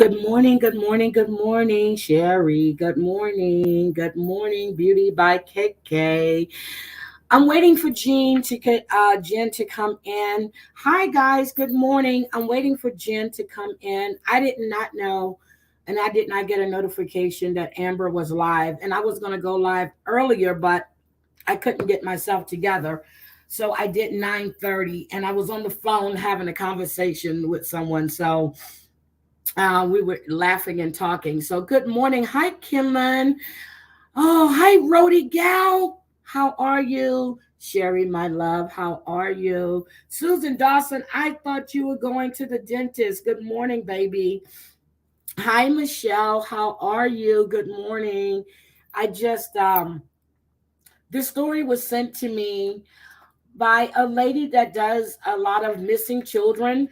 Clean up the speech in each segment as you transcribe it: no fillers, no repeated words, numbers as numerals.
Good morning, good morning, good morning, Sherry. Good morning, Beauty by KK. I'm waiting for Jen to come in. Hi guys, good morning. I'm waiting for Jen to come in. I did not know, and I did not get a notification that Amber was live, and I was going to go live earlier, but I couldn't get myself together. So I did 9:30, and I was on the phone having a conversation with someone. So we were laughing and talking. So good morning. Hi, Kimman. Oh, hi, Rhodey Gal. How are you? Sherry, my love, how are you? Susan Dawson, I thought you were going to the dentist. Good morning, baby. Hi, Michelle. How are you? Good morning. I just this story was sent to me by a lady that does a lot of missing children,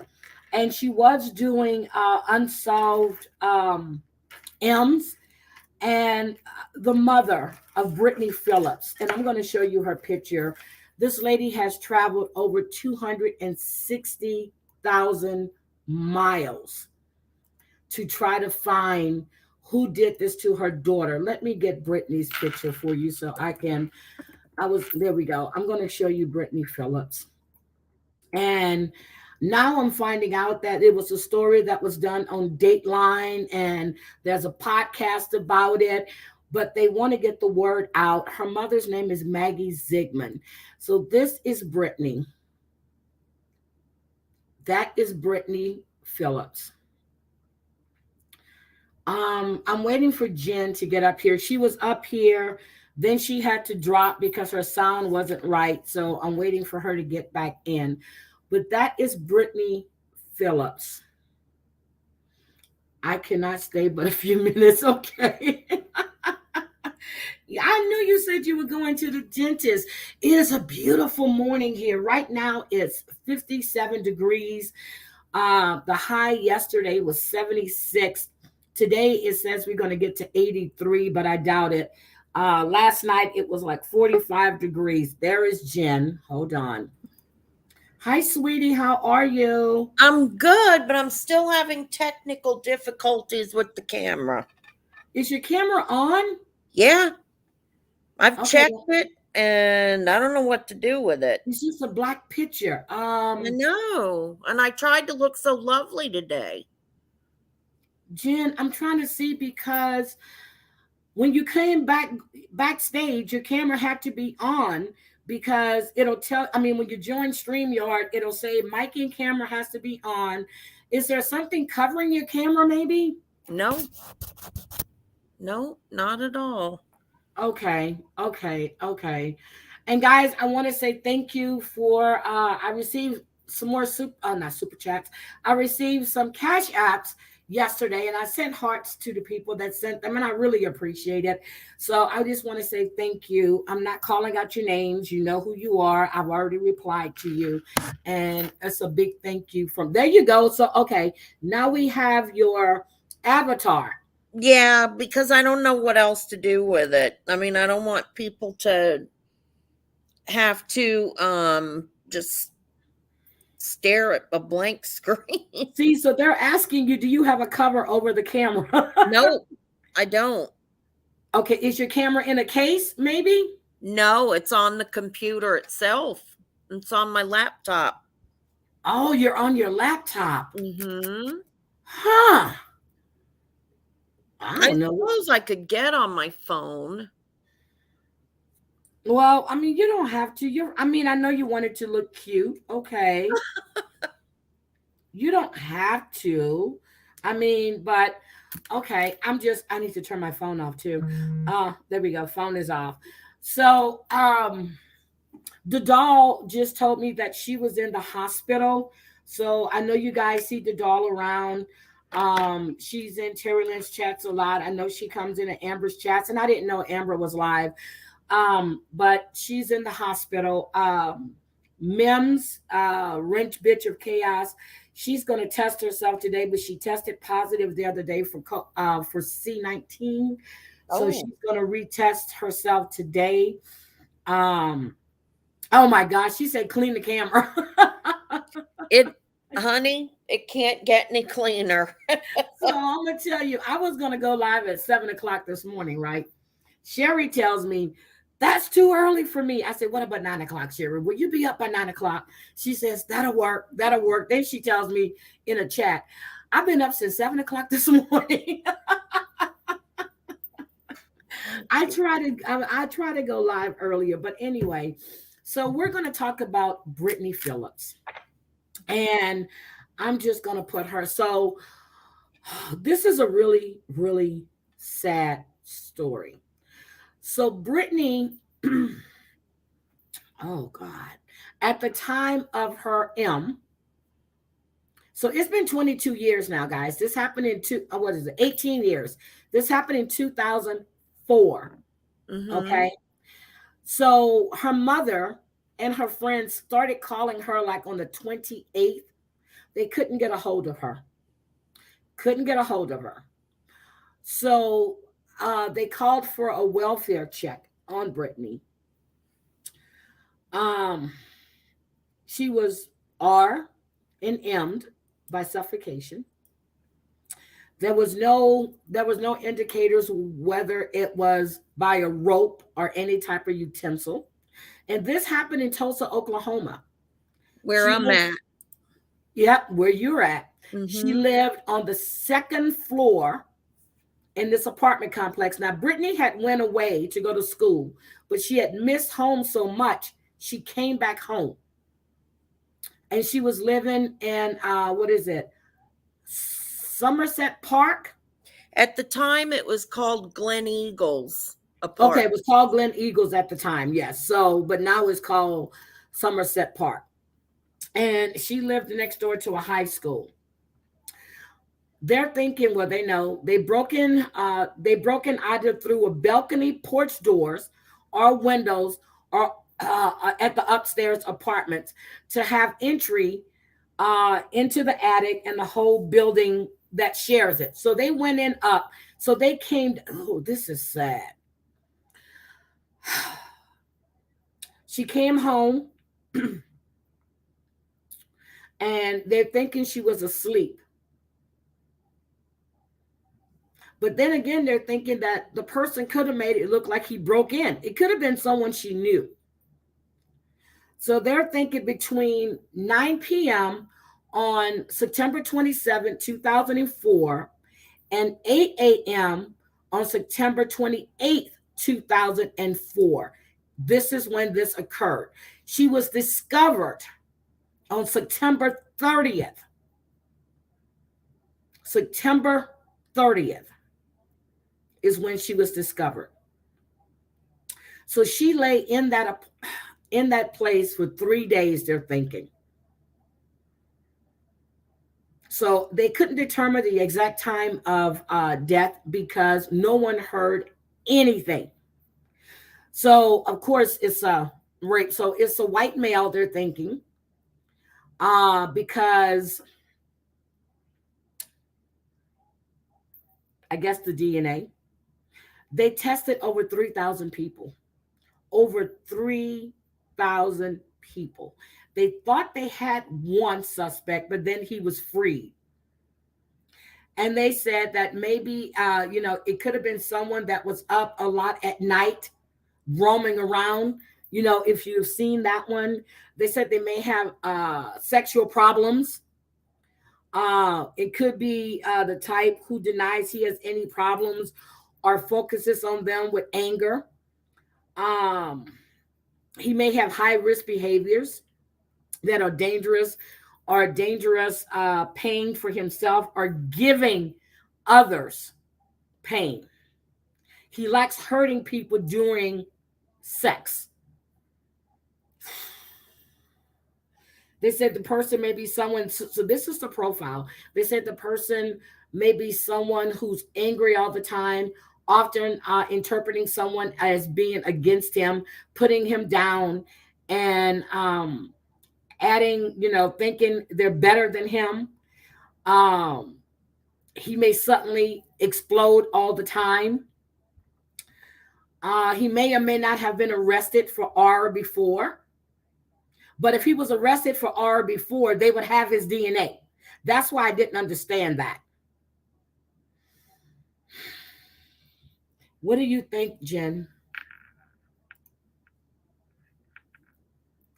and she was doing unsolved M's, and the mother of Brittany Phillips. And I'm going to show you her picture. This lady has traveled over 260,000 miles to try to find who did this to her daughter. Let me get Brittany's picture for you so I can. There we go. I'm going to show you Brittany Phillips. And now I'm finding out that it was a story that was done on Dateline, and there's a podcast about it, but they want to get the word out. Her mother's name is Maggie Zingman. So this is Brittany. That is Brittany Phillips. I'm waiting for Jen to get up here. She was up here, then she had to drop because her sound wasn't right. So I'm waiting for her to get back in. But that is Brittany Phillips. I cannot stay but a few minutes, okay? I knew you said you were going to the dentist. It is a beautiful morning here. Right now it's 57 degrees. The high yesterday was 76. Today it says we're going to get to 83, but I doubt it. Last night it was like 45 degrees. There is Jen. Hold on. Hi, sweetie. How are you? I'm good, but I'm still having technical difficulties with the camera. Is your camera on? Yeah. I've Okay. checked it and I don't know what to do with it. It's just a black picture. I know. And I tried to look so lovely today. Jen, I'm trying to see because when you came backstage, your camera had to be on because it'll tell. I mean, when you join StreamYard, it'll say mic and camera has to be on. Is there something covering your camera, maybe? No. No, not at all. Okay. And guys, I want to say thank you for I received some more not super chats. I received some cash apps yesterday, and I sent hearts to the people that sent them, and I really appreciate it. So I just want to say thank you. I'm not calling out your names. You know who you are. I've already replied to you, and it's a big thank you from there you go. So okay, now we have your avatar. Yeah, because I don't know what else to do with it. I mean, I don't want people to have to just stare at a blank screen. See, so they're asking you, do you have a cover over the camera? No, I don't. Okay, is your camera in a case, maybe? No, it's on the computer itself. It's on my laptop. Oh, you're on your laptop. Mm-hmm. Huh. I suppose I could get on my phone. Well, I mean, you don't have to. I know you wanted to look cute. Okay. You don't have to. But okay. I need to turn my phone off too. There we go. Phone is off. So, the doll just told me that she was in the hospital. So I know you guys see the doll around. She's in Terry Lynn's chats a lot. I know she comes into Amber's chats, and I didn't know Amber was live. But she's in the hospital. Mims, wrench bitch of chaos. She's going to test herself today, but she tested positive the other day for C19. So she's going to retest herself today. Oh my gosh, she said clean the camera. Honey, It can't get any cleaner. So I'm gonna tell you, I was gonna go live at 7 o'clock this morning, right? Sherry tells me that's too early for me. I said, what about 9 o'clock, Sherry? Will you be up by 9 o'clock? She says, that'll work. That'll work. Then she tells me in a chat, I've been up since 7 o'clock this morning. I try to go live earlier, but anyway, so we're going to talk about Brittany Phillips, and I'm just going to put her. So this is a really, really sad story. So Brittany, oh God, at the time of her so it's been 22 years now, guys. This happened in 18 years. This happened in 2004. Mm-hmm. Okay. So her mother and her friends started calling her like on the 28th. They couldn't get a hold of her. So they called for a welfare check on Brittany. She was R and M'd by suffocation. There was no indicators whether it was by a rope or any type of utensil. And this happened in Tulsa, Oklahoma. Where I'm at. Yep, where you're at. Mm-hmm. She lived on the second floor in this apartment complex. Now, Brittany had went away to go to school, but she had missed home so much, she came back home. And she was living in, Somerset Park? At the time, it was called Glen Eagles. Okay, it was called Glen Eagles at the time, yes. So, but now it's called Somerset Park. And she lived next door to a high school. They're thinking, well, they know they broke in either through a balcony, porch doors, or windows, or at the upstairs apartments to have entry into the attic and the whole building that shares it. So they went in up. So they came. Oh, this is sad. She came home and they're thinking she was asleep. But then again, they're thinking that the person could have made it look like he broke in. It could have been someone she knew. So they're thinking between 9 p.m. on September 27, 2004, and 8 a.m. on September 28, 2004. This is when this occurred. She was discovered on September 30th. September 30th is when she was discovered. So she lay in that place for 3 days, they're thinking. So they couldn't determine the exact time of death because no one heard anything. So, of course, it's a rape. So it's a white male, they're thinking, because I guess the DNA. They tested over 3,000 people. Over 3,000 people. They thought they had one suspect, but then he was freed. And they said that maybe, it could have been someone that was up a lot at night, roaming around. If you've seen that one, they said they may have sexual problems. It could be the type who denies he has any problems or focuses on them with anger. He may have high risk behaviors that are dangerous pain for himself or giving others pain. He likes hurting people during sex. They said the person may be someone, so this is the profile. They said the person may be someone who's angry all the time, often interpreting someone as being against him, putting him down, and adding, thinking they're better than him. He may suddenly explode all the time. He may or may not have been arrested for R before. But if he was arrested for R before, they would have his DNA. That's why I didn't understand that. What do you think, Jen?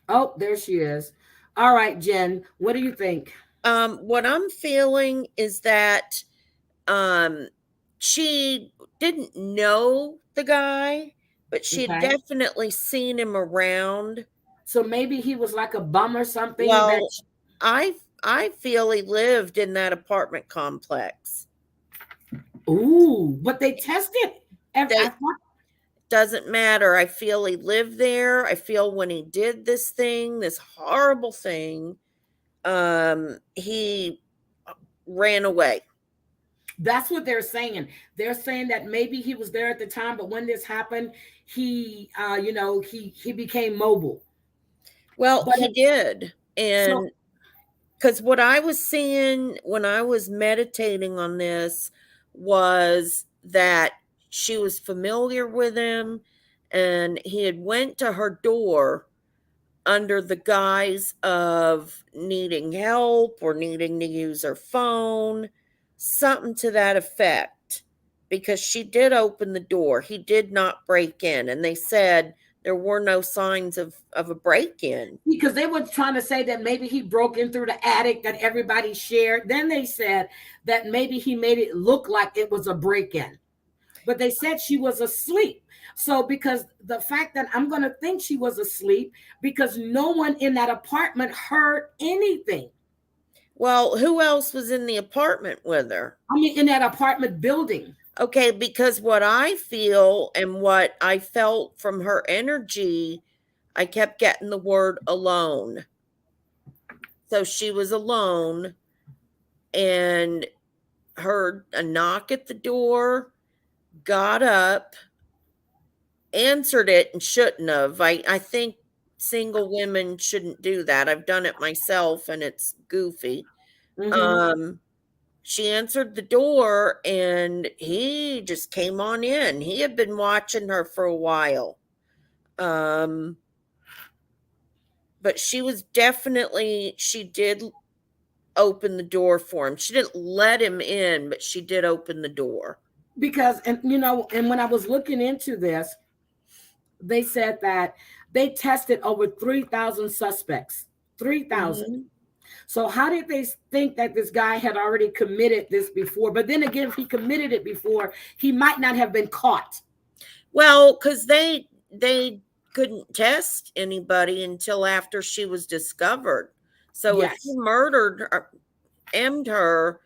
Oh, there she is. All right, Jen, what do you think? What I'm feeling is that um, she didn't know the guy, but she had Okay. definitely seen him around. So maybe he was like a bum or something that. Well, I feel he lived in that apartment complex. Ooh, but they tested. I They thought. doesn't matter. I feel he lived there. I feel when he did this thing, this horrible thing, he ran away. That's what they're saying. They're saying that maybe he was there at the time, but when this happened, he became mobile. Well, But he did. so And because what I was seeing when I was meditating on this was that she was familiar with him and he had went to her door under the guise of needing help or needing to use her phone, something to that effect, because she did open the door. He did not break in, and they said there were no signs of a break in. because they were trying to say that maybe he broke in through the attic that everybody shared. Then they said that maybe he made it look like it was a break-in. But they said she was asleep. So, because the fact that I'm going to think she was asleep because no one in that apartment heard anything. Well, who else was in the apartment with her? I mean, in that apartment building. Okay, because what I feel and what I felt from her energy, I kept getting the word alone. So she was alone and heard a knock at the door, got up, answered it, and shouldn't have. I think single women shouldn't do that. I've done it myself and it's goofy. Mm-hmm. Um, she answered the door and he just came on in. He had been watching her for a while. Um, but she did open the door for him. She didn't let him in, but she did open the door. Because, and when I was looking into this, they said that they tested over 3,000 suspects. 3,000. Mhm. So how did they think that this guy had already committed this before? But then again, if he committed it before, he might not have been caught. Well, because they couldn't test anybody until after she was discovered. So if he Yes. murdered her, emmed her,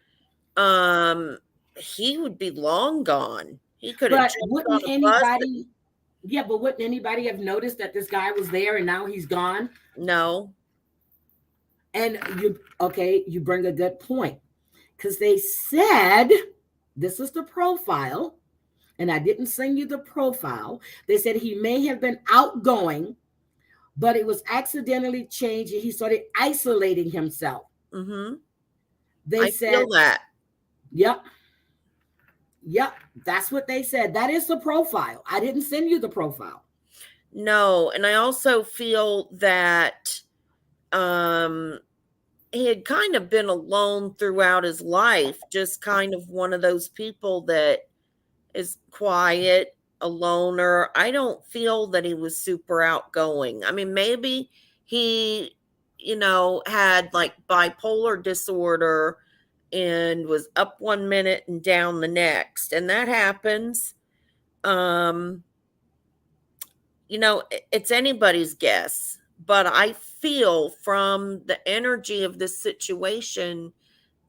he would be long gone. He could have But jumped on wouldn't a bus. anybody, yeah, but wouldn't anybody have noticed that this guy was there and now he's gone? No. And you bring a good point. Because they said, this is the profile, and I didn't send you the profile. They said he may have been outgoing, but it was accidentally changed and he started isolating himself. Mhm. They I feel said, that. yep, yep, that's what they said. That is the profile. I didn't send you the profile. No, and I also feel that um he had kind of been alone throughout his life, just kind of one of those people that is quiet, a loner. I don't feel that he was super outgoing. I mean, maybe he, had like bipolar disorder and was up one minute and down the next, and that happens. Um, it's anybody's guess, but I feel from the energy of this situation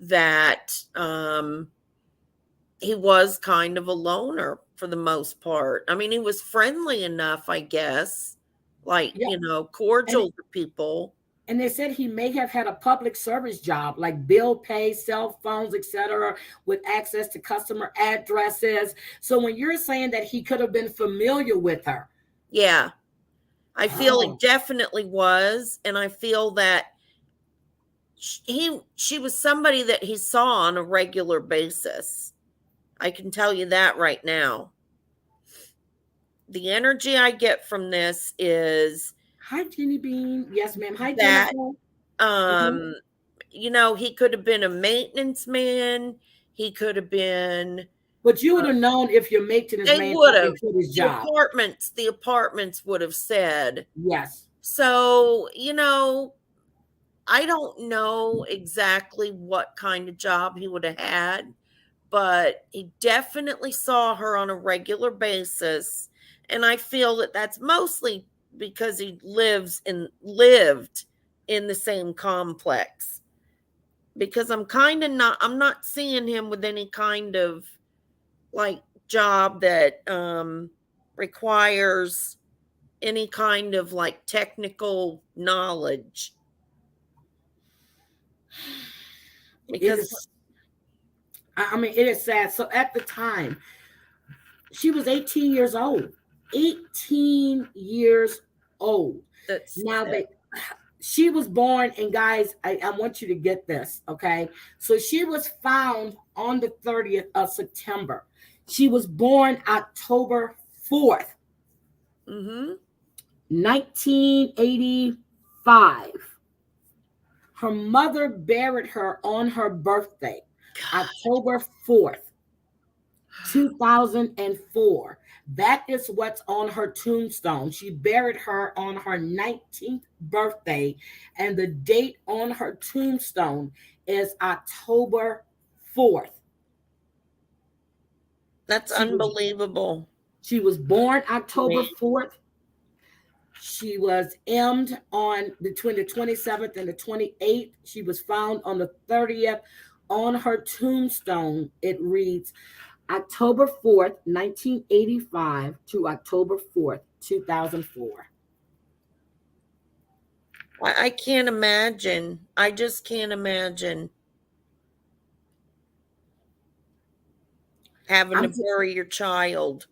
that he was kind of a loner for the most part. I mean, he was friendly enough, I guess, like, Yep. And cordial to people. and they said he may have had a public service job like bill pay, cell phones, etc., with access to customer addresses. So when you're saying that he could have been familiar with her. Yeah, I feel he Oh, definitely was, and I feel that she was somebody that he saw on a regular basis. I can tell you that right now. The energy I get from this is hi, Jenny Bean. Yes, ma'am. Hi, that Jennifer. Mhm. um he could have been a maintenance man. He could have been. But you would have known if your maintenance They man would actually have. quit his job. The apartments would have said. Yes. So, I don't know exactly what kind of job he would have had, but he definitely saw her on a regular basis. And I feel that that's mostly because he lived in the same complex. Because I'm not seeing him with any kind of like job that requires any kind of like technical knowledge. It Because is, I mean, it is sad. So at the time, she was 18 years old. 18 years old. that's Now she was born, and guys, I want you to get this, okay? So she was found on the 30th of September. She was born October 4th, 1985. Her mother buried her on her birthday, October 4th, 2004. That is what's on her tombstone. She buried her on her 19th birthday, and the date on her tombstone is October 4th. That's unbelievable. She was born October 4th. She was emmed on between the 27th and the 28th. She was found on the 30th. On her tombstone, it reads October 4th, 1985 to October 4th, 2004. I can't imagine. I just can't imagine having to bury your child.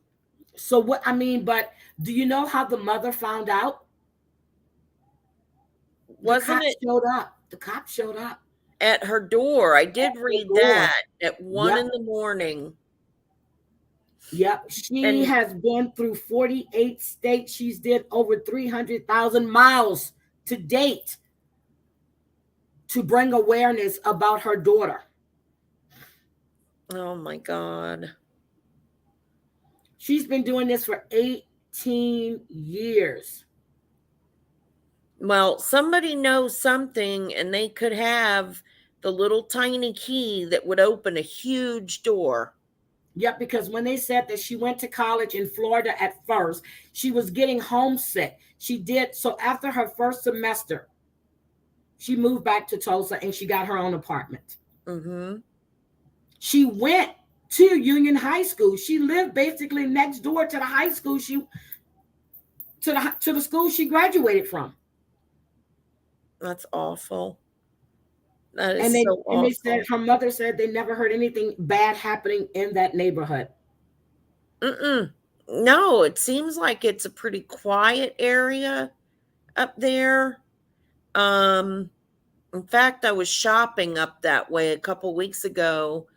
So what I mean, but do you know how the mother found out? Wasn't it showed up? The cop showed up at her door? I did read that at 1 in the morning. Yep. She has been through 48 states. She's did over 300,000 miles to date to bring awareness about her daughter. Oh my God. She's been doing this for 18 years. Well, somebody knows something, and they could have the little tiny key that would open a huge door. Yep, because when they said that she went to college in Florida at first, she was getting homesick. She did. So after her first semester, she moved back to Tulsa and she got her own apartment. She went to Union High School. She lived basically next door to the high school to the school she graduated from. That's awful. That is so awful. And they said her mother said they never heard anything bad happening in that neighborhood. No, it seems like it's a pretty quiet area up there. In fact, I was shopping up that way a couple weeks ago.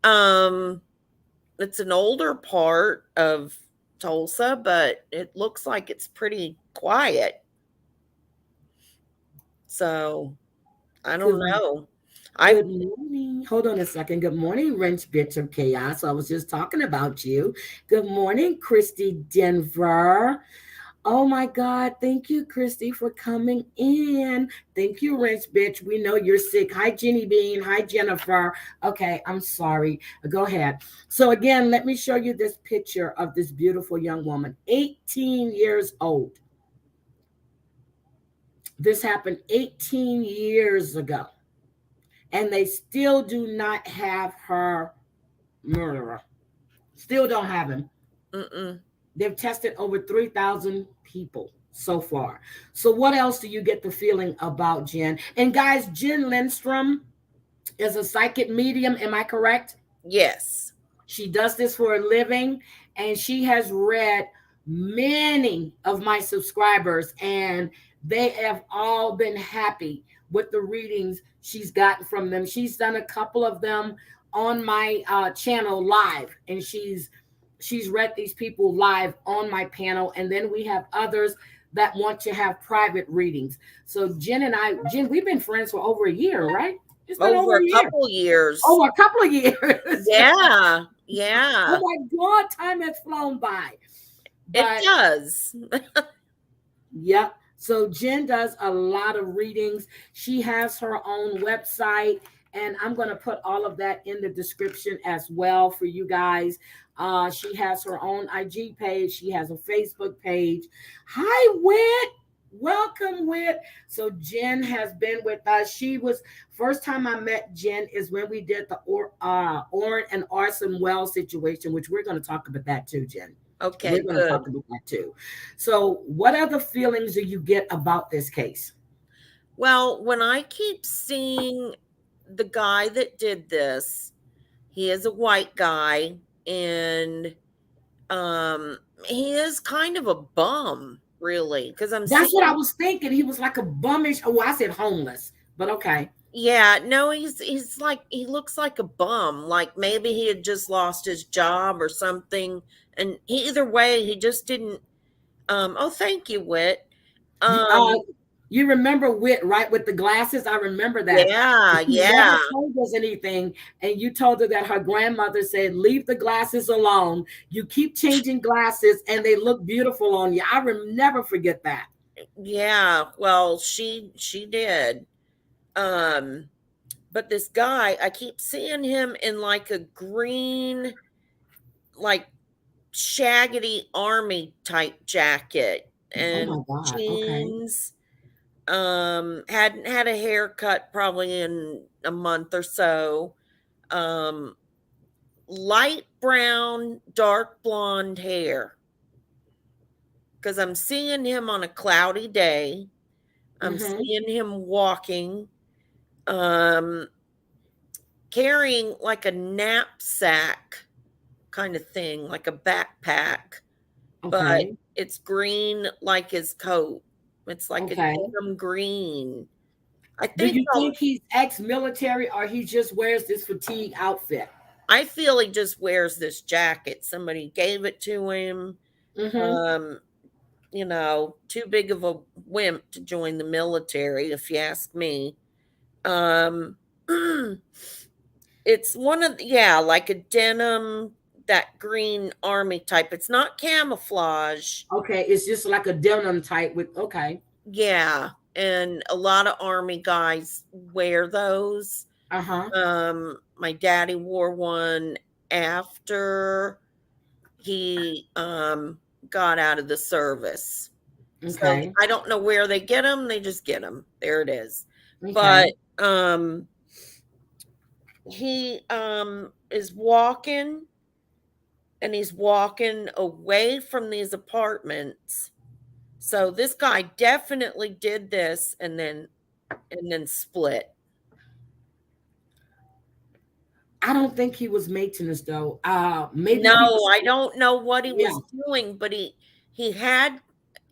It's an older part of Tulsa, but it looks like it's pretty quiet. So, I don't know. Good morning. Hold on a second. Good morning, Wrench Bitch of Chaos. I was just talking about you. Good morning, Christy Denver. Oh my God. Thank you, Christy, for coming in. Thank you, Wrench Bitch. We know you're sick. Hi, Jenny Bean. Hi, Jennifer. Okay, I'm sorry. Go ahead. So again, let me show you this picture of this beautiful young woman, 18 years old. This happened 18 years ago. And they still do not have her murderer. Still don't have him. They've tested over 3,000 people so far. So what else do you get the feeling about Jen? And guys, Jen Lindstrom is a psychic medium. Am I correct? Yes. She does this for a living, and she has read many of my subscribers, and they have all been happy with the readings she's gotten from them. She's done a couple of them on my channel live, and she's read these people live on my panel. And then we have others that want to have private readings. So Jen, we've been friends for over a year, right? It's been Over over a a year. couple years. Over a couple of years. Yeah, Oh yeah, my God, time has flown by. it But does. yep. So Jen does a lot of readings. She has her own website, and I'm going to put all of that in the description as well for you guys. She has her own IG page. She has a Facebook page. Hi, Wit. Welcome, Wit. So Jen has been with us. She was first time I met Jen is when we did the Orrin and Arson Well situation, which we're going to talk about that too, Jen. We're Okay, going to talk good. about that too. So, what other feelings do you get about this case? Well, when I keep seeing the guy that did this, he is a white guy, and um he is kind of a bum, really, because I'm That's what I seeing. was thinking. He was like a bummish. Oh, I said homeless, but okay. Yeah, no, he's like, he looks like a bum, like maybe he had just lost his job or something, and either way, he just didn't. Oh, thank you, Wit. You, Um, you remember Wit, right? With the glasses, I remember that. yeah, She never yeah, told us anything, and you told her that her grandmother said, "Leave the glasses alone. You keep changing glasses, and they look beautiful on you." I never forget that. yeah. Well, she did. Um, but this guy, I keep seeing him in like a green, like shaggy army type jacket Oh and my God. Okay. jeans. Hadn't had a haircut probably in a month or so. Um, Light brown, dark blonde hair. Because I'm seeing him on a cloudy day. I'm Mm-hmm. seeing him walking, um, carrying like a knapsack kind of thing, like a backpack, but Okay. it's green like his coat. It's like a Okay. denim green. I Do think you think he's ex-military or he just wears this fatigue outfit? I feel he just wears this jacket. Somebody gave it to him. Mm-hmm. Um, too big of a wimp to join the military, if you ask me. Um, it's one of yeah, like a denim, that green army type. It's not camouflage. Okay, it's just like a denim type with okay. Yeah, and a lot of army guys wear those. Uh-huh. My daddy wore one after he got out of the service. So Okay. I don't know where they get them. They just get them. There it is. But Okay. he is walking, and he's walking away from these apartments. So this guy definitely did this and then split. I don't think he was maintenance though. Maybe he No, was. I don't know what he Yeah. was doing, but he had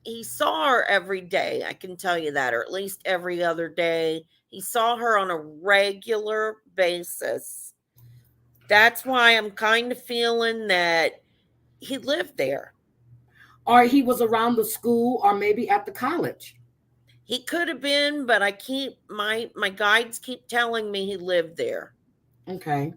he saw her every day. I can tell you that, or at least every other day. He saw her on a regular basis. That's why I'm kind of feeling that he lived there. Or he was around the school or maybe at the college. He could have been, but I keep my guides keep telling me he lived there. Okay.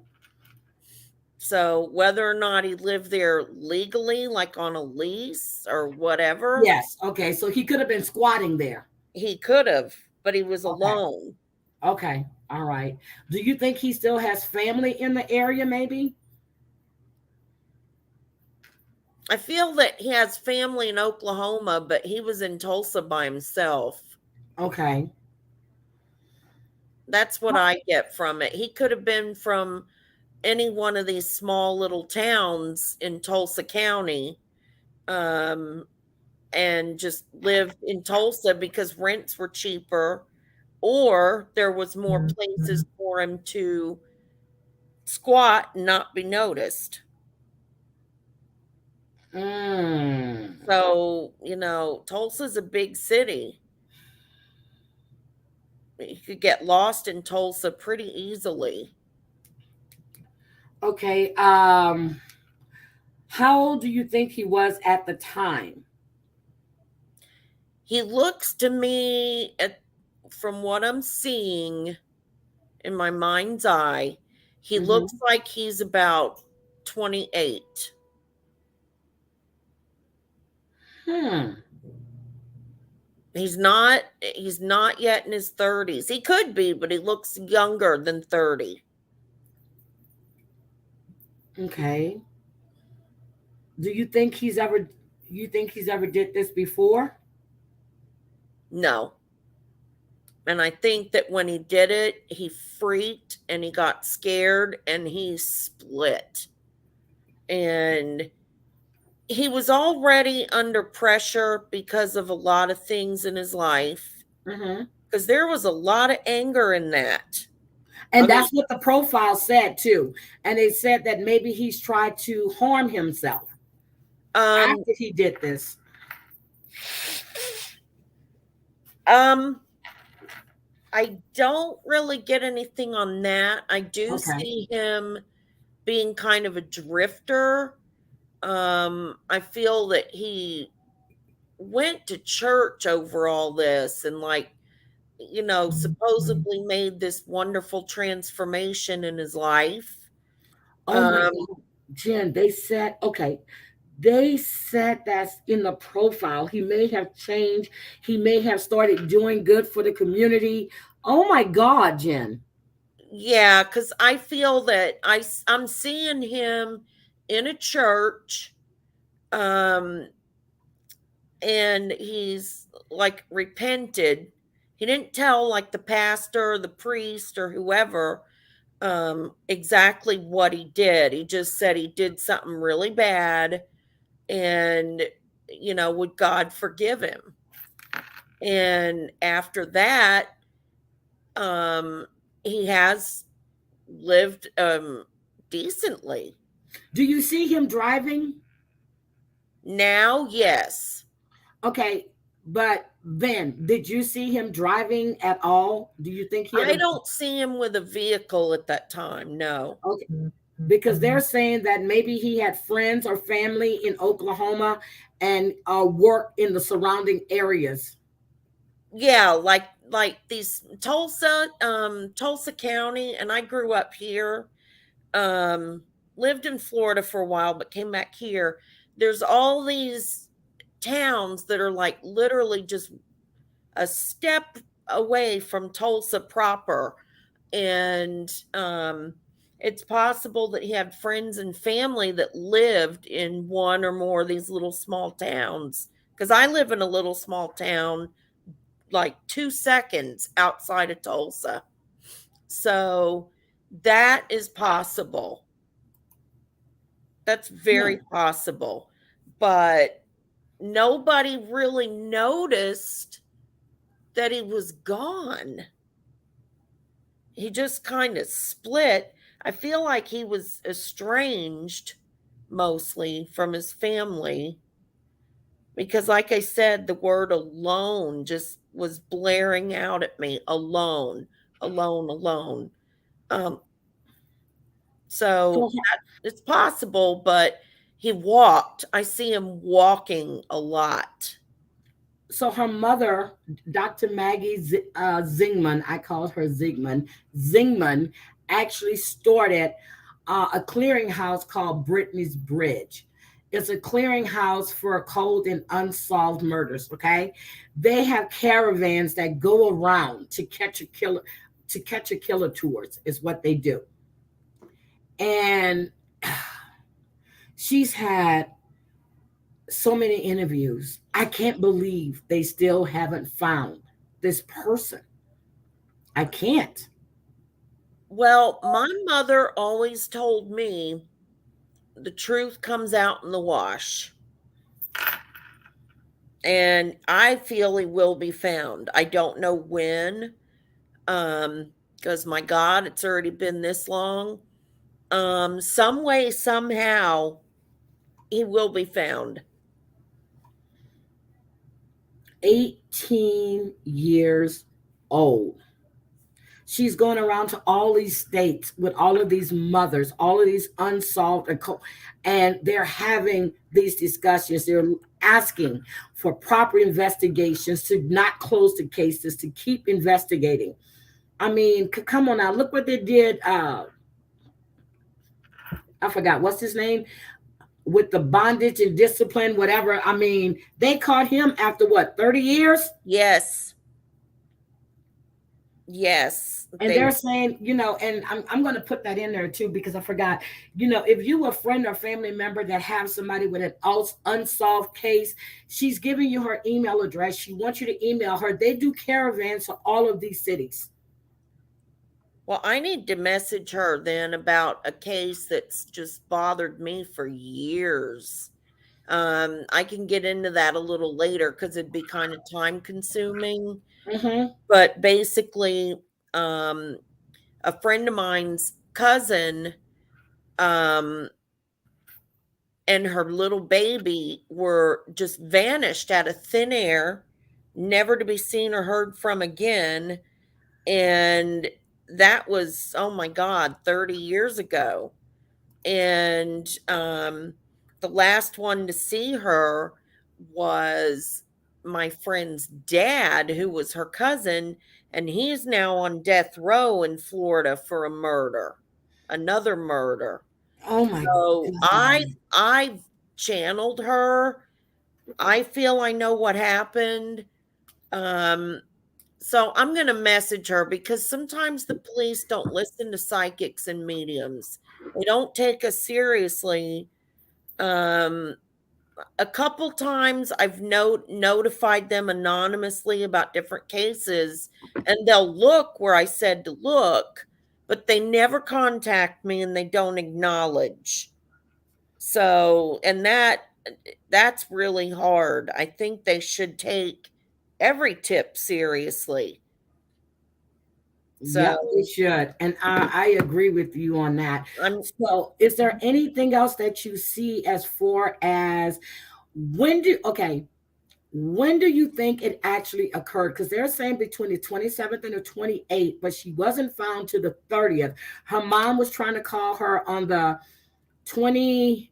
So whether or not he lived there legally, like on a lease or whatever, Yes. Okay. So he could have been squatting there. he could have, but he was Okay. alone. Okay. All right. Do you think he still has family in the area, maybe? I feel that he has family in Oklahoma, but he was in Tulsa by himself. Okay. That's what I get from it. He could have been from any one of these small little towns in Tulsa County, um, and just lived in Tulsa because rents were cheaper, or there was more places for him to squat and not be noticed. Mm. So, Tulsa's a big city. You could get lost in Tulsa pretty easily. Okay. How old do you think he was at the time? He looks to me, from what I'm seeing in my mind's eye, he looks Mm-hmm. like he's about 28. Hmm. He's not yet in his 30s. He could be, but he looks younger than 30. Okay. Do you think he's ever? You think he's ever did this before? No. And I think that when he did it, he freaked and he got scared and he split. And he was already under pressure because of a lot of things in his life, Mm-hmm. because there was a lot of anger in that. I And mean, that's what the profile said too. And they said that maybe he's tried to harm himself um, after he did this. um, I don't really get anything on that. I do Okay. see him being kind of a drifter. I feel that he went to church over all this and, like, supposedly made this wonderful transformation in his life. Oh my Um, God, Jen, they said, okay, they said that's in the profile. He may have changed. He may have started doing good for the community. Oh my God, Jen. yeah, because I feel that I'm seeing him in a church, um, and he's like repented. He didn't tell like the pastor or the priest or whoever exactly what he did. He just said he did something really bad, and would God forgive him? And after that, um he has lived decently. Do you see him driving? Now, yes. Okay, but then did you see him driving at all? Do you think he had I a don't see him with a vehicle at that time, no. okay? Because they're saying that maybe he had friends or family in Oklahoma and work in the surrounding areas. Yeah, like these Tulsa County, and I grew up here. um Lived in Florida for a while but came back here. There's all these towns that are like literally just a step away from Tulsa proper. And it's possible that he had friends and family that lived in one or more of these little small towns, because I live in a little small town like 2 seconds outside of Tulsa. So that is possible. That's Hmm. very possible. But nobody really noticed that he was gone. He just kind of split. I feel like he was estranged mostly from his family because, like I said, the word alone just was blaring out at me. Alone, alone, alone. Um, So, so it's possible, but he walked. I see him walking a lot. so her mother, Dr. Maggie Zingman, I call her Zingman. Zingman actually started a clearinghouse called Brittany's Bridge. It's a clearinghouse for cold and unsolved murders. Okay, they have caravans that go around to catch a killer, tours is what they do, and she's had so many interviews. I can't believe they still haven't found this person. I can't. Well, my mother always told me the truth comes out in the wash. And I feel he will be found. I don't know when, because my God, it's already been this long. Some way, somehow, he will be found. 18 years old. She's going around to all these states with all of these mothers, all of these unsolved, and they're having these discussions. asking for proper investigations, to not close the cases, to keep investigating. I mean, come on now, look what they did. I forgot what's his name, with the bondage and discipline, whatever. I mean, they caught him after what, 30 years? Yes. Yes. And they're saying, and I'm going to put that in there too, because I forgot, if you a friend or family member that have somebody with an unsolved case, she's giving you her email address. She wants you to email her. They do caravans to all of these cities. Well, I need to message her then about a case that's just bothered me for years. I can get into that a little later because it'd be kind of time consuming. Mm-hmm. But basically, um, a friend of mine's cousin, um, and her little baby were just vanished out of thin air, never to be seen or heard from again. And that was, oh my God, 30 years ago. And the last one to see her was my friend's dad, who was her cousin, and he's now on death row in Florida for a murder, another murder. Oh my So God. I've channeled her. I feel I know what happened. Um, so I'm going to message her because sometimes the police don't listen to psychics and mediums. They don't take us seriously. Um, a couple times I've notified them anonymously about different cases, and they'll look where I said to look, but they never contact me and they don't acknowledge. So, and that's really hard. I think they should take every tip seriously. Yep, they So, should. And I agree with you on that. I'm So, is there anything else that you see as far as okay, when do you think it actually occurred? Because they're saying between the 27th and the 28th, but she wasn't found to the 30th. Her mom was trying to call her on the 28th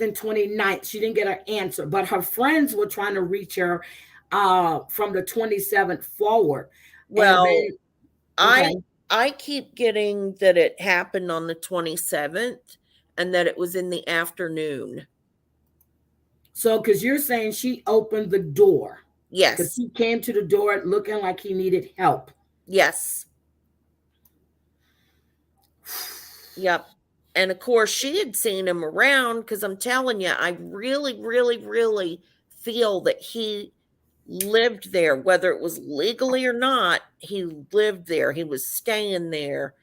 and 29th. She didn't get her answer, but her friends were trying to reach her from the 27th forward. And well, then, I okay. I keep getting that it happened on the 27th and that it was in the afternoon. So, because you're saying she opened the door, because Yes. he came to the door looking like he needed help. Yes. Yep. And of course, she had seen him around because I'm telling you, I really, really, really feel that he lived there, whether it was legally or not. He lived there. He was staying there.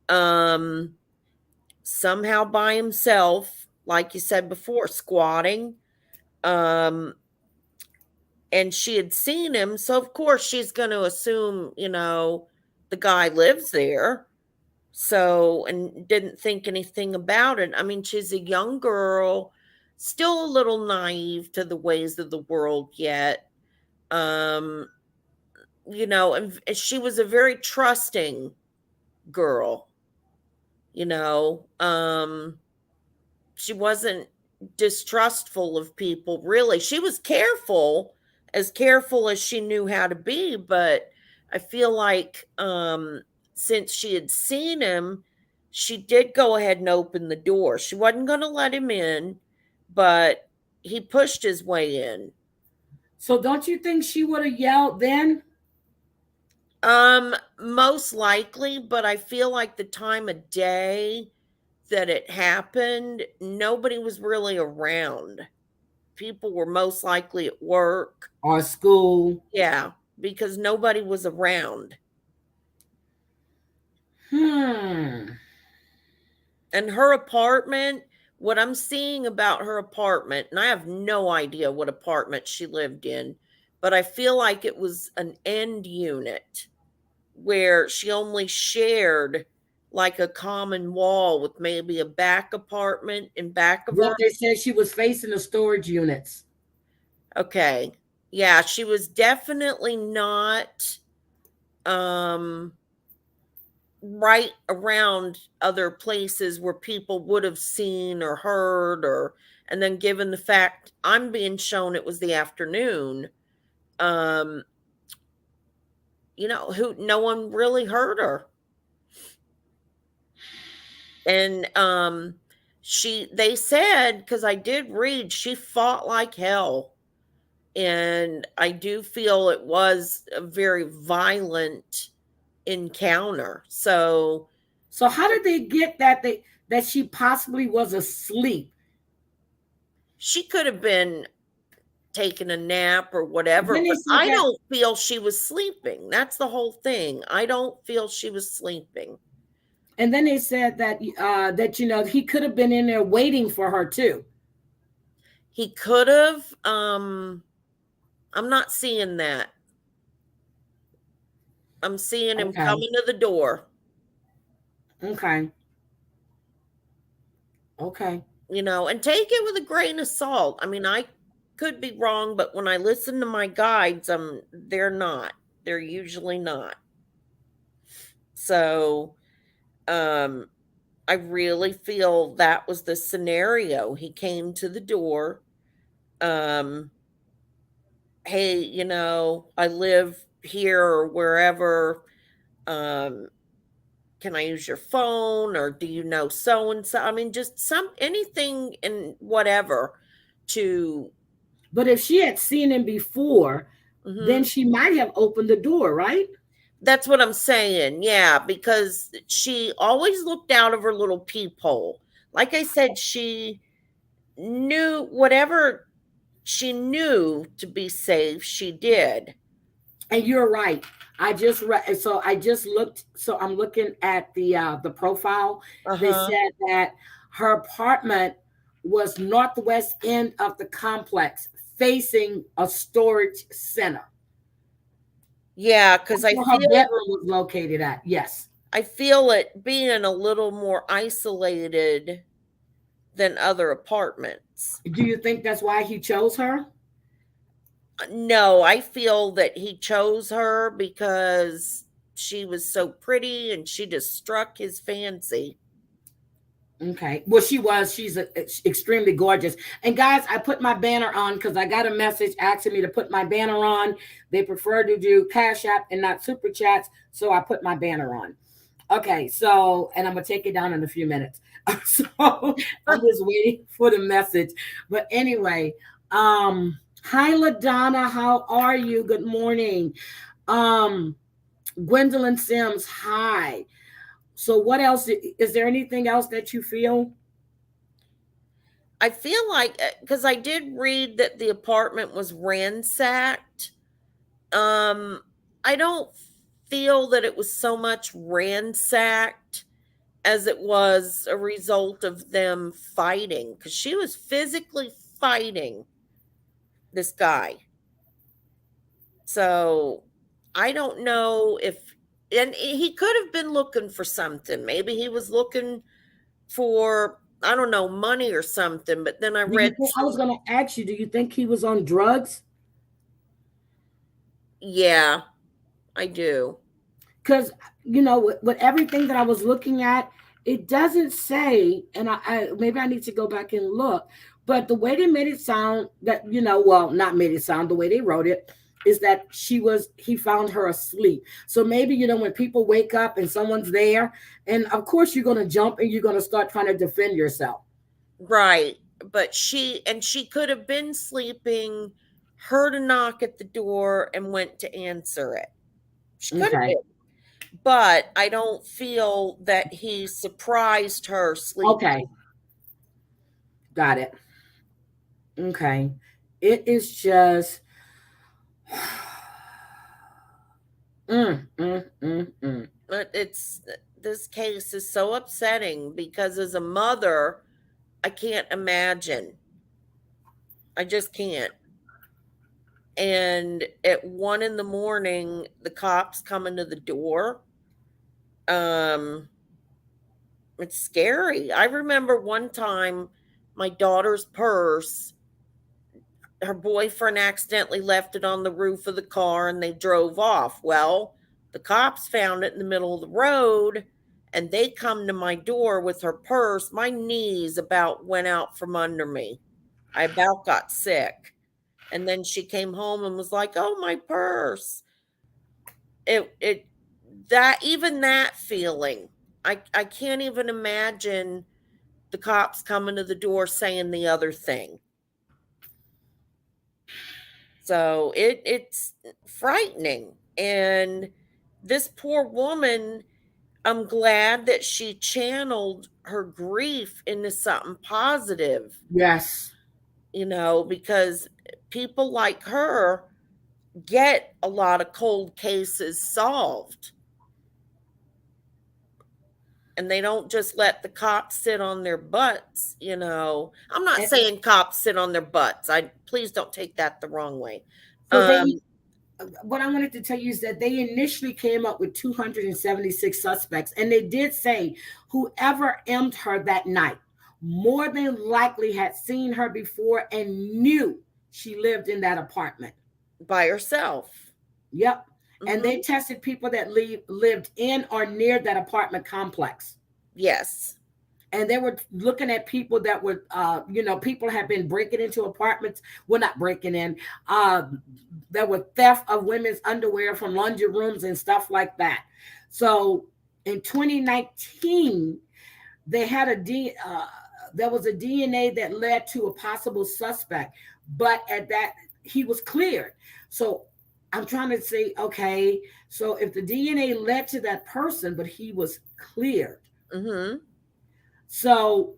Um, Somehow by himself, like you said before, squatting. Um, and she had seen him, so of course she's going to assume, the guy lives there. So, and didn't think anything about it. I mean, she's a young girl, still a little naive to the ways of the world yet. Um, and she was a very trusting girl, you know. She wasn't distrustful of people, really. She was careful, as careful as she knew how to be, but I feel like since she had seen him, she did go ahead and open the door. She wasn't going to let him in, but he pushed his way in. So, don't you think she would have yelled then? Most likely, but I feel like the time of day that it happened, nobody was really around. People were most likely at work. Or school? Yeah, because nobody was around. Hmm. And her apartment, what I'm seeing about her apartment, and I have no idea what apartment she lived in, but I feel like it was an end unit where she only shared like a common wall with maybe a back apartment in back of Yep, her. they said she was facing the storage units. Okay. Yeah, she was definitely not um right around other places where people would have seen or heard, or and then given the fact I'm being shown it was the afternoon, um who no one really heard her. And they said, because I did read, she fought like hell. And I do feel it was a very violent encounter. So So how did they get that she possibly was asleep? she could have been taking a nap or whatever, Then they but said I that, don't feel she was sleeping. That's the whole thing. I don't feel she was sleeping. and then they said that he could have been in there waiting for her too. He could have. I'm not seeing that. I'm seeing him Okay. coming to the door. Okay. Okay. And take it with a grain of salt. I mean, I could be wrong, but when I listen to my guides, they're not. They're usually not. So, um, I really feel that was the scenario. He came to the door. Um, hey, I live here or wherever. Um, can I use your phone, or do you know so and so? I mean, just anything and whatever to. But if she had seen him before, then Mhm. she might have opened the door, right? That's what I'm saying. Yeah, because she always looked out of her little peephole. Like I said, she knew whatever she knew to be safe, she did. And you're right. I just read. So I just looked. So I'm looking at the profile. They Uh-huh. said that her apartment was northwest end of the complex, facing a storage center. Yeah, cuz That's where her bedroom was located at. Yes. I feel it being a little more isolated than other apartments. Do you think that's why he chose her? No, I feel that he chose her because she was so pretty and she just struck his fancy. Okay. Well, she was. She's extremely gorgeous. And guys, I put my banner on because I got a message asking me to put my banner on. They prefer to do Cash App and not Super Chats. So I put my banner on. Okay. So, and I'm going to take it down in a few minutes. So I'm just waiting for the message. But anyway, hi, LaDonna. How are you? Good morning. Um, Gwendolyn Sims. Hi. So what else? Is there anything else that you feel? I feel like, because I did read that the apartment was ransacked. Um, I don't feel that it was so much ransacked as it was a result of them fighting, because she was physically fighting this guy. So I don't know if, and he could have been looking for something. Maybe he was looking for, I don't know, money or something. But then I Do you read think, I was some, going to ask you, do you think he was on drugs? yeah, I do. Because, with everything that I was looking at, it doesn't say, and I maybe I need to go back and look, but the way they made it sound that, well, not made it sound, the way they wrote it is that he found her asleep. So maybe, when people wake up and someone's there, and of course you're going to jump and you're going to start trying to defend yourself. Right. But she could have been sleeping, heard a knock at the door, and went to answer it. She could have Okay. been. But I don't feel that he surprised her sleeping. Okay. Got it. Okay. It is just mm. But this case is so upsetting because as a mother, I can't imagine. I just can't. And at 1 in the morning, the cops coming to the door. Um, it's scary. I remember one time my daughter's purse, her boyfriend accidentally left it on the roof of the car and they drove off. Well, the cops found it in the middle of the road and they come to my door with her purse, my knees about went out from under me. I about got sick. And then she came home and was like, "Oh, my purse." It that even that feeling, I can't even imagine the cops coming to the door saying the other thing. So it's frightening. And this poor woman, I'm glad that she channeled her grief into something positive, Yes. because people like her get a lot of cold cases solved. And they don't just let the cops sit on their butts. I'm not And saying cops sit on their butts. I Please don't take that the wrong way. so Um, what I wanted to tell you is that they initially came up with 276 suspects, and they did say whoever emmed her that night more than likely had seen her before and knew she lived in that apartment. by herself. Yep. And they Hmm. tested people that lived in or near that apartment complex. Yes. And they were looking at people that were, people have been breaking into apartments. Well, not breaking in. Uh, there were theft of women's underwear from laundry rooms and stuff like that. So in 2019, they had there was a DNA that led to a possible suspect, but at that he was cleared. So I'm trying to say, okay, so if the DNA led to that person, but he was cleared, Hmm. so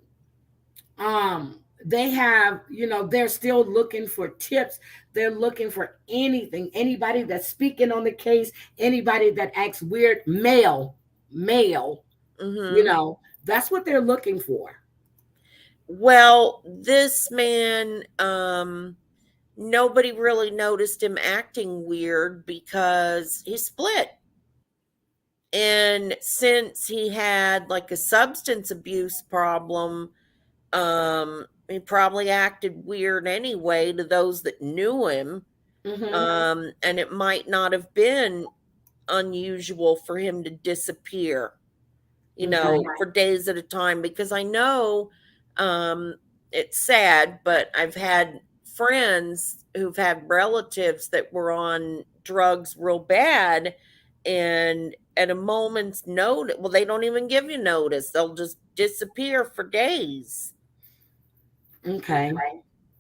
they have, they're still looking for tips. They're looking for anything, anybody that's speaking on the case, anybody that acts weird, male, Hmm. that's what they're looking for. Well, this man, nobody really noticed him acting weird because he split. And since he had like a substance abuse problem, he probably acted weird anyway to those that knew him. Hmm. And it might not have been unusual for him to disappear, Okay. for days at a time, because I know, um, it's sad, but I've had friends who've had relatives that were on drugs real bad, and at a moment's notice, well, they don't even give you notice. They'll just disappear for days. Okay.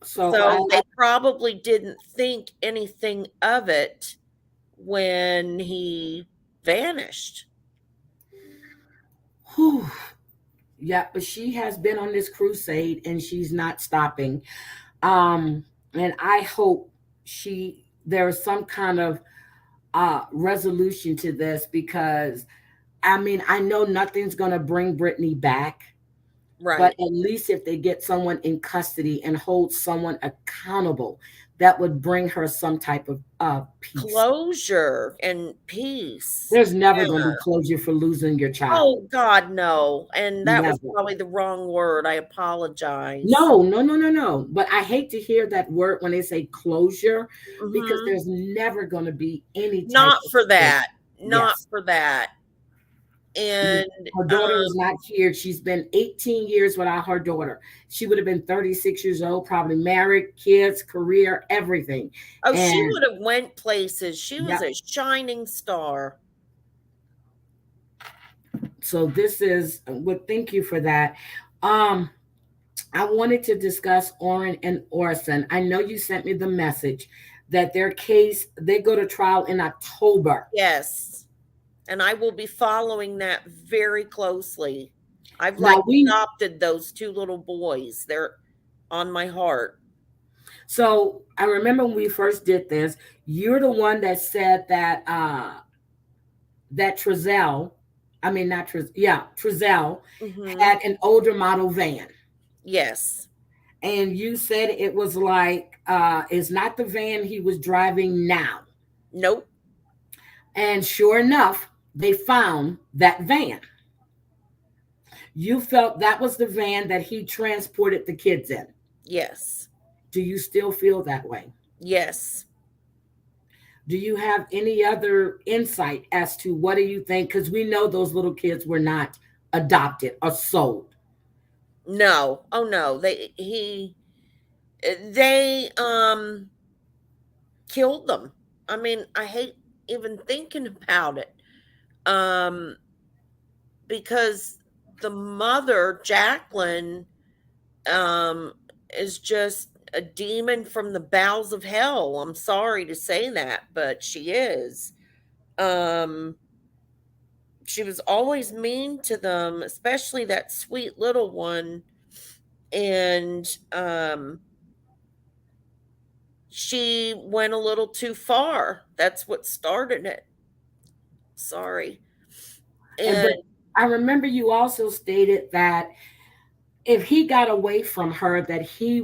So So they probably didn't think anything of it when he vanished. whew, yeah, but she has been on this crusade and she's not stopping. And I hope there is some kind of resolution to this, because I mean, I know nothing's going to bring Brittany back, but Right. at least if they get someone in custody and hold someone accountable, that would bring her some type of peace. Closure and peace. There's never going to be Yeah. closure for losing your child. Oh God, no. And that was Never. probably the wrong word. I apologize. No, no, no, no, no. But I hate to hear that word when they say closure, because Hmm. there's never going to be any type Not of for closure. that. Not Yes. for that. And Her daughter is not here. She's been 18 years without her daughter. She would have been 36 years old, probably married, kids, career, everything. oh, she And would have went places. She was yep. a shining star. So this is well, thank you for that. Um, I wanted to discuss Orrin and Orson. I know you sent me the message that their case, they go to trial in October. Yes. And I will be following that very closely. I've like Now we adopted those two little boys. They're on my heart. So I remember when we first did this, you're the one that said that that Trezell, I mean not Trezell, yeah, Trezell Hmm. had an older model van. Yes. And you said it was like it's not the van he was driving now. Nope. And sure enough, they found that van. You felt that was the van that he transported the kids in. Yes. Do you still feel that way? Yes. Do you have any other insight as to what do you think? Because we know those little kids were not adopted or sold. No. Oh no. They killed them. I mean, I hate even thinking about it. Um because the mother, Jacqueline, um is just a demon from the bowels of hell. I'm sorry to say that, but she is. Um she was always mean to them, especially that sweet little one. And she went a little too far. That's what started it. Sorry. And And but I remember you also stated that if he got away from her, that he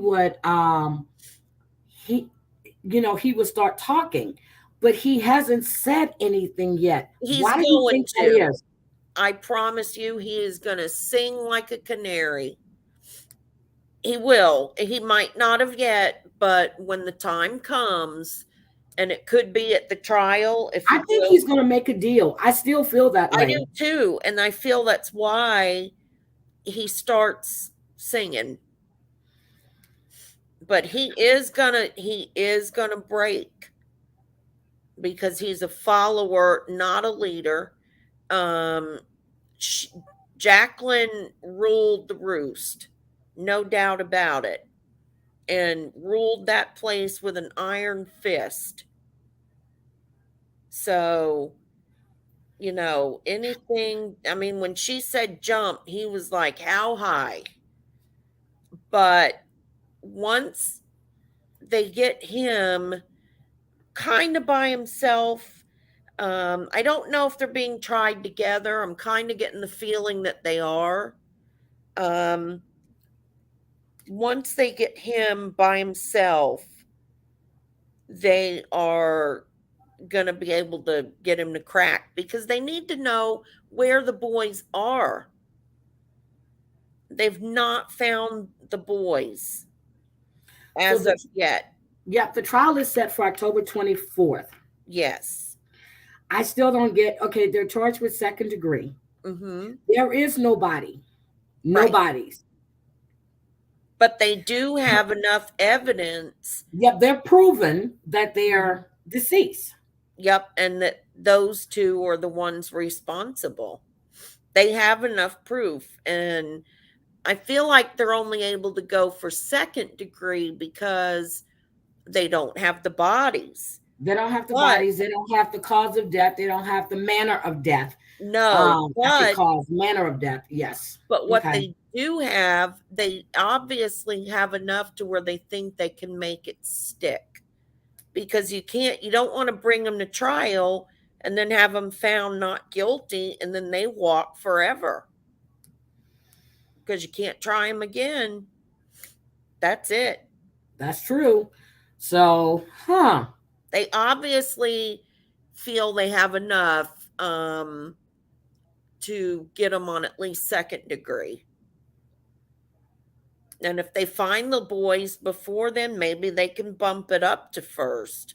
he would start talking, but he hasn't said anything yet. he's Why do you going think that to. is? I promise you, he is going to sing like a canary. He will. He might not have yet, but when the time comes, and it could be at the trial, if I he think goes. he's going to make a deal. I still feel that I way. do too. And I feel that's why he starts singing. But he is gonna break, because he's a follower, not a leader. Um, sh Jacqueline ruled the roost, no doubt about it, and ruled that place with an iron fist. So, anything, I mean, when she said jump, he was like, how high? But once they get him kind of by himself, I don't know if they're being tried together. I'm kind of getting the feeling that they are. Um, Once they get him by himself, they are going to be able to get him to crack, because they need to know where the boys are. They've not found the boys So as the of yet. yeah, the trial is set for October 24th. Yes. I still don't get okay, they're charged with second degree. Mm-hmm. There is nobody. Right. Nobody's. But they do have enough evidence. Yep, they're proven that they're deceased. Yep, and that those two are the ones responsible. They have enough proof, and I feel like they're only able to go for second degree because they don't have the bodies. They don't have the But bodies. They don't have the cause of death. They don't have the manner of death. no, I say cause, manner of death. Yes. but what Okay. they do have, they obviously have enough to where they think they can make it stick. Because you don't want to bring them to trial and then have them found not guilty, and then they walk forever, because you can't try them again. That's it. That's true. So, huh. They obviously feel they have enough to get them on at least second degree. And if they find the boys before then, maybe they can bump it up to first.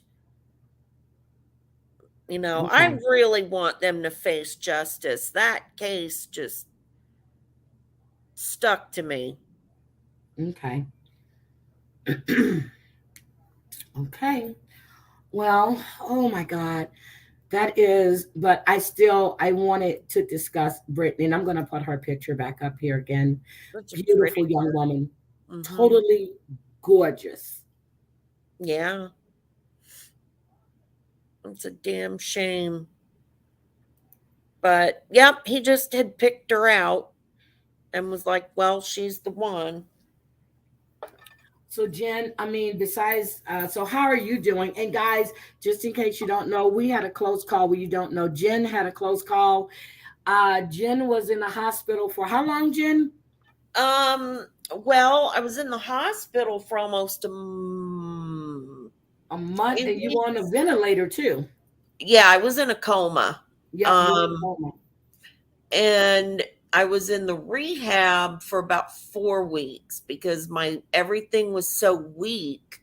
I Okay. really want them to face justice. That case just stuck to me. Okay. Okay. Well, oh my God. That is, but I wanted to discuss Brittany, and I'm going to put her picture back up here again. Such a pretty Beautiful young woman, girl. Hmm. totally gorgeous. Yeah, it's a damn shame. But yep, he just had picked her out and was like, well, she's the one. So, Jen, I mean, besides, so how are you doing? And guys, just in case you don't know, we had a close call where you don't know. Jen had a close call. Jen was in the hospital for how long, Jen? Well, I was in the hospital for almost A month, and you were on a 3 weeks. ventilator too. Yeah, I was in a coma. Yep, you were in a Um, coma. and I was in the rehab for about 4 weeks because my everything was so weak.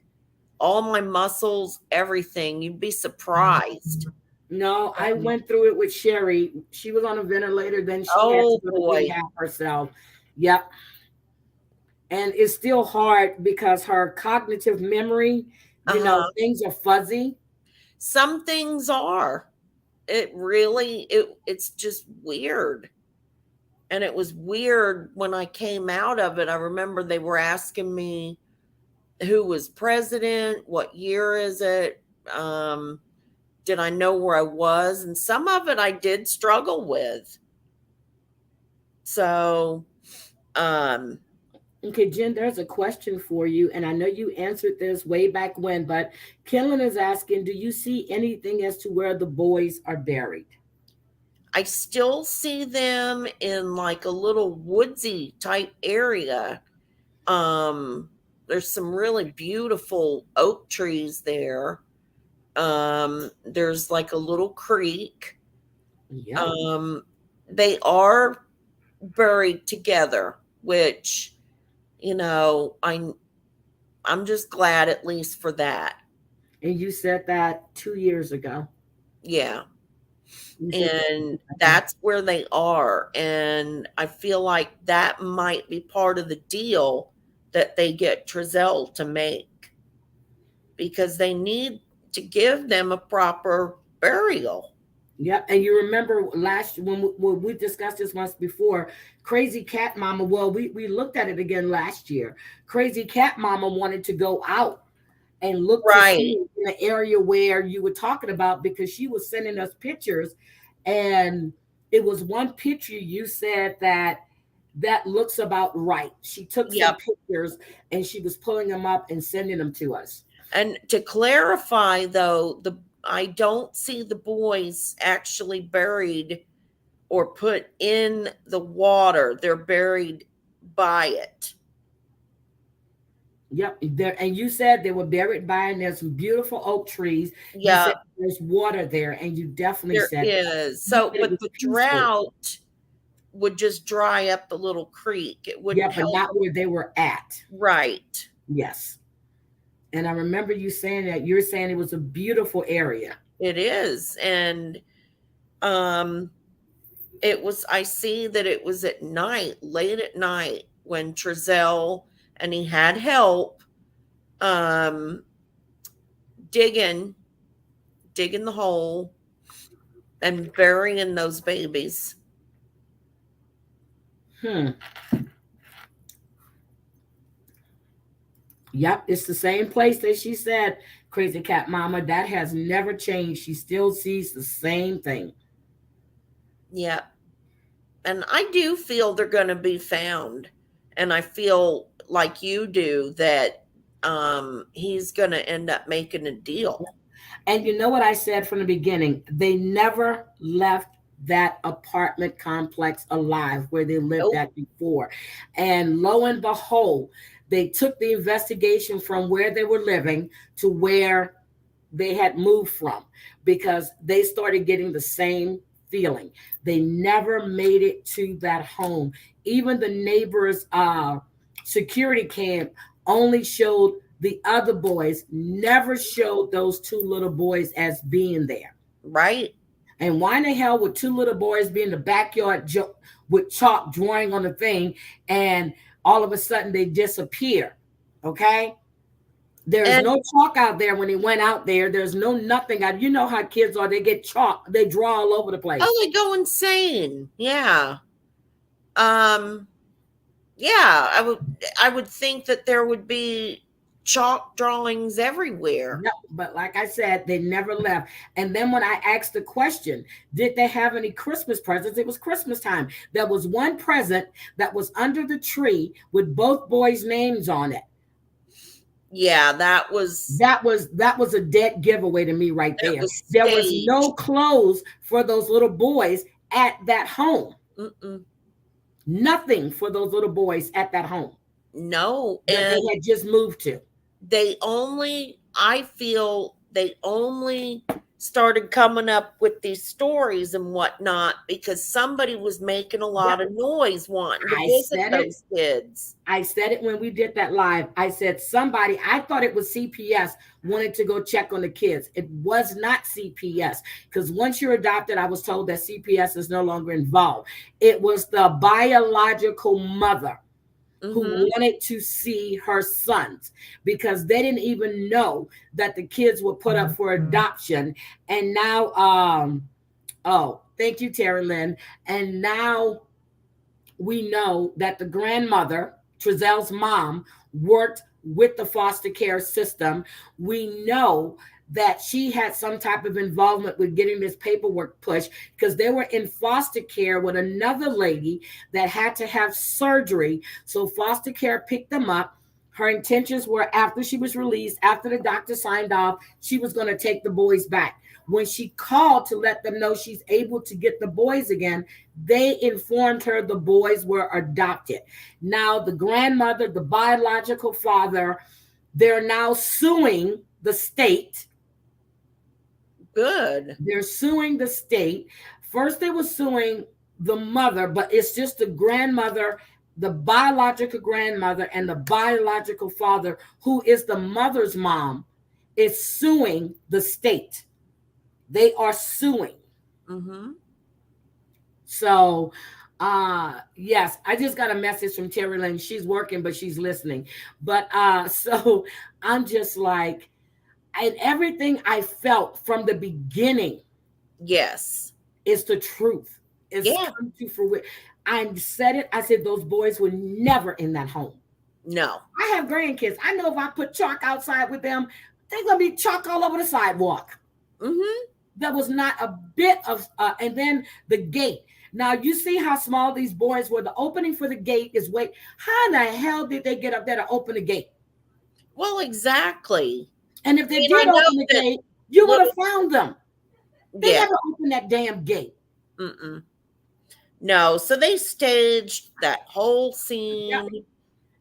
all my muscles, everything. You'd be surprised. No, I went through it with Sherry. She was on a ventilator, then she had to Oh go to boy. rehab herself. Yep. And it's still hard because her cognitive memory, Uh-huh. things are fuzzy. Some things are. It's just weird. And it was weird when I came out of it. I remember they were asking me who was president, what year is it? Did I know where I was? And some of it I did struggle with. So, um, Okay, Jen, there's a question for you, and I know you answered this way back when, but Killen is asking, do you see anything as to where the boys are buried? I still see them in like a little woodsy type area. There's some really beautiful oak trees there. There's like a little creek. Yep. Um, they are buried together, which, you know, I'm just glad at least for that. And you said that 2 years ago. Yeah. You said And that's where they are. And I feel like that might be part of the deal that they get Trezell to make because they need to give them a proper burial. yeah, and you remember last when we discussed this once before, Crazy Cat Mama. Well, we looked at it again last year. Crazy Cat Mama wanted to go out and look to see Right. in the area where you were talking about because she was sending us pictures, and it was one picture you said that looks about right. She took some Yep. pictures and she was pulling them up and sending them to us. And to clarify though, I don't see the boys actually buried or put in the water. They're buried by it. Yep, there, and you said they were buried by, and there's some beautiful oak trees. You said Yeah, there's water there, and you definitely there said that. is. You So, said it but was the peaceful. drought would just dry up the little creek. It Yeah, wouldn't but help. not where they were at. Right. Yes, and I remember you saying that. You're saying it was a beautiful area. It is. And um I see that it was at night, late at night when Trezell and he had help um digging digging the hole and burying those babies. Hmm. Yep, it's the same place that she said, Crazy Cat Mama. That has never changed. She still sees the same thing. Yeah. And I do feel they're going to be found. And I feel like you do that he's going to end up making a deal. And you know what I said from the beginning? They never left that apartment complex alive where they lived Nope. at before. And lo and behold, they took the investigation from where they were living to where they had moved from because they started getting the same feeling. They never made it to that home. Even the neighbors' security cam only showed the other boys, never showed those two little boys as being there. Right? And why in the hell would two little boys be in the backyard with chalk drawing on the thing and all of a sudden they disappear? Okay. There's And no chalk out there when he went out there. There's no nothing. You know how kids are. They get chalk. They draw all over the place. oh, they go insane. Yeah. Um yeah, I would think that there would be chalk drawings everywhere. No, but like I said, they never left. And then when I asked the question, did they have any Christmas presents? It was Christmas time. There was one present that was under the tree with both boys' names on it. Yeah, that was That was a dead giveaway to me right it there. was There was no staged. clothes for those little boys at that home. Mm-mm. Nothing for those little boys at that home No, that and they had just moved to. I feel they only started coming up with these stories and whatnot because somebody was making a lot Yep. of noise wanting to I visit said it. those kids. I said it when we did that live. I said somebody, I thought it was CPS, wanted to go check on the kids. It was not CPS, because once you're adopted, I was told that CPS is no longer involved. It was the biological mother who Mm-hmm. wanted to see her sons, because they didn't even know that the kids were put up for adoption. And now, oh, thank you, Terry Lynn. And now we know that the grandmother, Trezelle's mom, worked with the foster care system. We know that she had some type of involvement with getting this paperwork pushed, because they were in foster care with another lady that had to have surgery. So foster care picked them up. Her intentions were, after she was released, after the doctor signed off, she was going to take the boys back. When she called to let them know she's able to get the boys again, they informed her the boys were adopted. Now, the grandmother, the biological father, they're now suing the state. Good. They're suing the state. First, they were suing the mother, but it's just the grandmother, the biological grandmother, and the biological father, who is the mother's mom, is suing the state. They are suing. Mm-hmm. So, yes, I just got a message from Terry Lynn. She's working, but she's listening. But so I'm just like, and everything I felt from the beginning Yes. is the truth. It's Yeah. come to fruition. I said it. I said those boys were never in that home. No. I have grandkids. I know if I put chalk outside with them, they're gonna be chalk all over the sidewalk. Mm-hmm. There was not a bit of, and then the gate. Now you see how small these boys were. The opening for the gate is wait. How in the hell did they get up there to open the gate? Well, exactly. And if they I did know open the that gate, you would little, have found them. They yeah. never opened that damn gate. Mm-mm. No, so they staged that whole scene. Yep.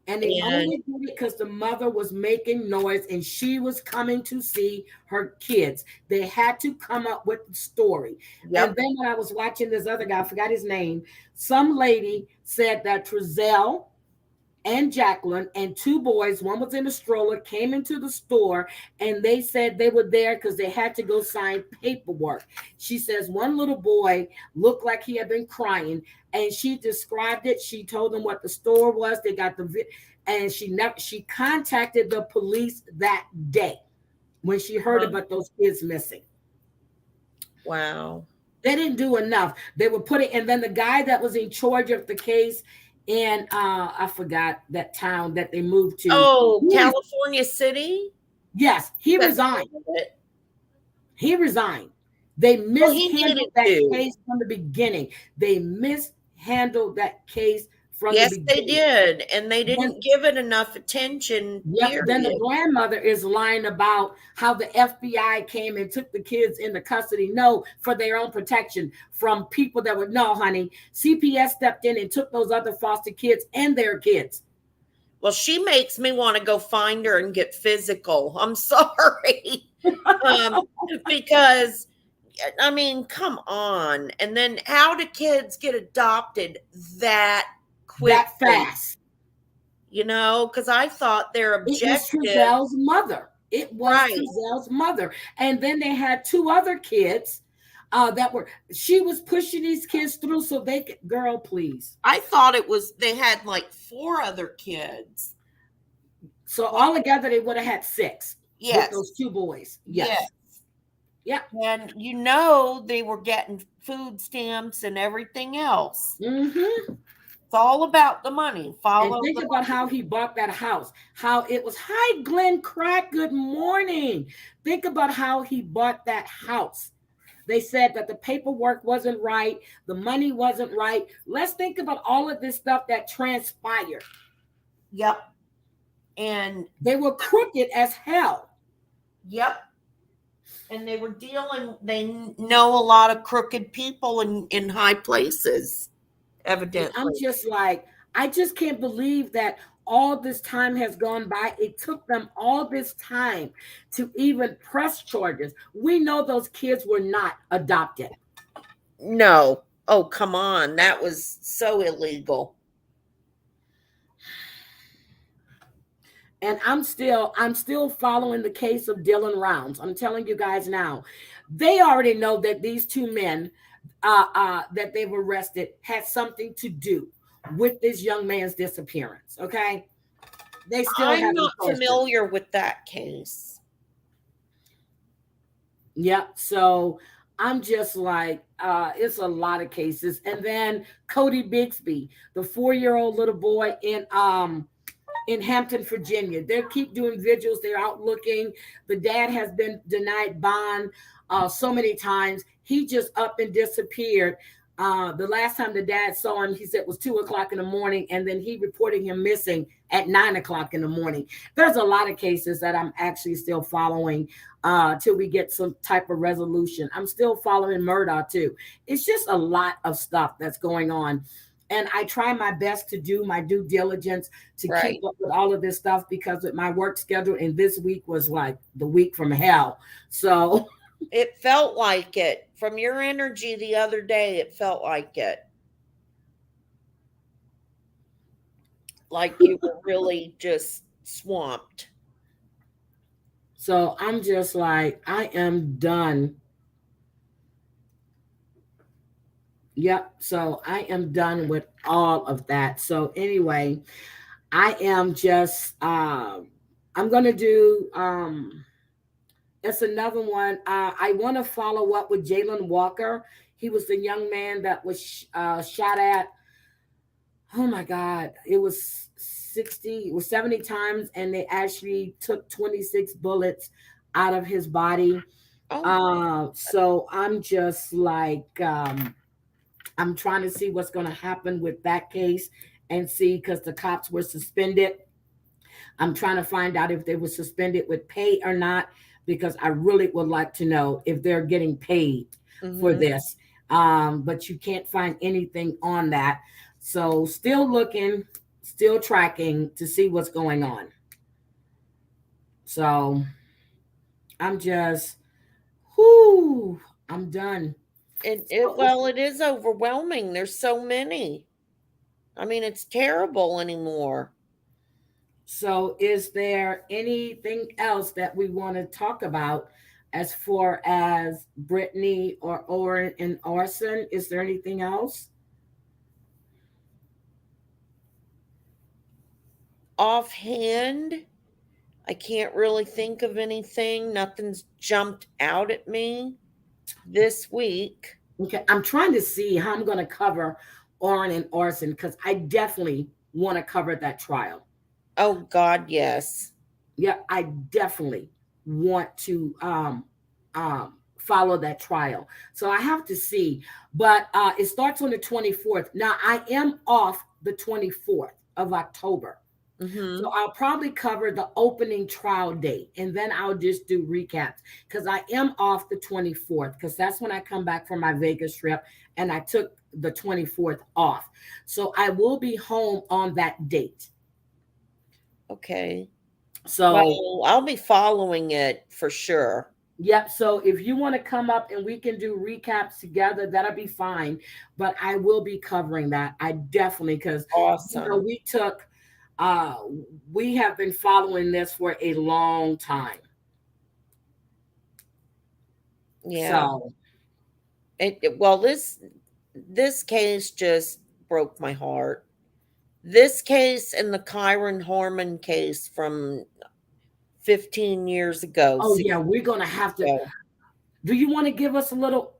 And they And only did it because the mother was making noise and she was coming to see her kids. They had to come up with the story. yep. And then when I was watching this other guy, I forgot his name, some lady said that Trezelle and Jacqueline and two boys, one was in a stroller, came into the store, and they said they were there because they had to go sign paperwork. She says one little boy looked like he had been crying, and she described it. She told them what the store was. They got and she contacted the police that day when she heard about those kids missing. Wow. They didn't do enough. They were putting, and then the guy that was in charge of the case in I forgot that town that they moved to. Oh, California City? Yes, he That's resigned. it. He resigned. They Well, he mishandled needed that to. case from the beginning. They mishandled that case from Yes, the they beginning. did. And they Then, didn't give it enough attention, yep. Then the period. grandmother is lying about how the FBI came and took the kids into custody. No, for their own protection from people that were, no, honey. CPS stepped in and took those other foster kids and their kids. Well, she makes me want to go find her and get physical. I'm sorry. Because, I mean, come on. And then how do kids get adopted that quickly? That fast. You know, because I thought their It was objective. Trezelle's mother. It was Right. Trezelle's mother. And then they had two other kids she was pushing these kids through so they could, girl, please. I thought it was, they had like 4 other kids. So altogether they would have had 6. Yes. With those 2 boys. Yes. Yeah. And you know, they were getting food stamps and everything else. Mm-hmm. It's all about the money. And think about how he bought that house. How it was, hi, Glenn Crack, good morning. Think about how he bought that house. They said that the paperwork wasn't right. The money wasn't right. Let's think about all of this stuff that transpired. Yep. And they were crooked as hell. Yep. And they know a lot of crooked people in high places, evidently. And I'm just like, I just can't believe that all this time has gone by. It took them all this time to even press charges. We know those kids were not adopted. No. Oh, come on. That was so illegal. And I'm still following the case of Dylan Rounds. I'm telling you guys now. They already know that these two men that they've arrested had something to do with this young man's disappearance. Okay. They still I'm haven't not charged him. familiar with that case. Yep. So I'm just like, it's a lot of cases. And then Cody Bixby, the 4-year-old little boy in Hampton, Virginia. They keep doing vigils. They're out looking. The dad has been denied bond so many times. He just up and disappeared. The last time the dad saw him, he said it was 2 o'clock in the morning, and then he reported him missing at 9 o'clock in the morning. There's a lot of cases that I'm actually still following till we get some type of resolution. I'm still following Murdoch too. It's just a lot of stuff that's going on. And I try my best to do my due diligence to keep Right. up with all of this stuff because with my work schedule, and this week was like the week from hell. So It felt like it. From your energy the other day, it felt like it. Like you were really just swamped. so I'm just like, I am done. Yep. So I am done with all of that. So anyway, I am just I'm gonna do it's another one. I want to follow up with Jalen Walker. He was the young man that was shot at. Oh my God. It was 60, it was 70 times, and they actually took 26 bullets out of his body. Oh, So I'm just like, I'm trying to see what's going to happen with that case and see because the cops were suspended. I'm trying to find out if they were suspended with pay or not because I really would like to know if they're getting paid for hmm. this. But you can't find anything on that. So still looking, still tracking to see what's going on. So I'm just, whoo, I'm done. Well, it is overwhelming. There's so many. I mean, it's terrible anymore. So, is there anything else that we want to talk about as far as Brittany or and arson? Is there anything else? Offhand, I can't really think of anything. Nothing's jumped out at me this week. Okay, I'm trying to see how I'm going to cover Oren and arson because I definitely want to cover that trial. Oh, God, yes. Yeah, I definitely want to follow that trial. So I have to see, but it starts on the 24th. Now I am off the 24th of October. So Hmm. I'll probably cover the opening trial date and then I'll just do recaps because I am off the 24th because that's when I come back from my Vegas trip and I took the 24th off. So I will be home on that date. Okay. So, Well, I'll be following it for sure. yep. So if you want to come up and we can do recaps together, that'll be fine. But I will be covering that. I definitely, because, Awesome. we took, uh, we have been following this for a long time. Yeah. So, Well, this case just broke my heart. This case and the Kyron Horman case from 15 years ago, oh yeah, 16 we're gonna years have to. ago. Do you want to give us a little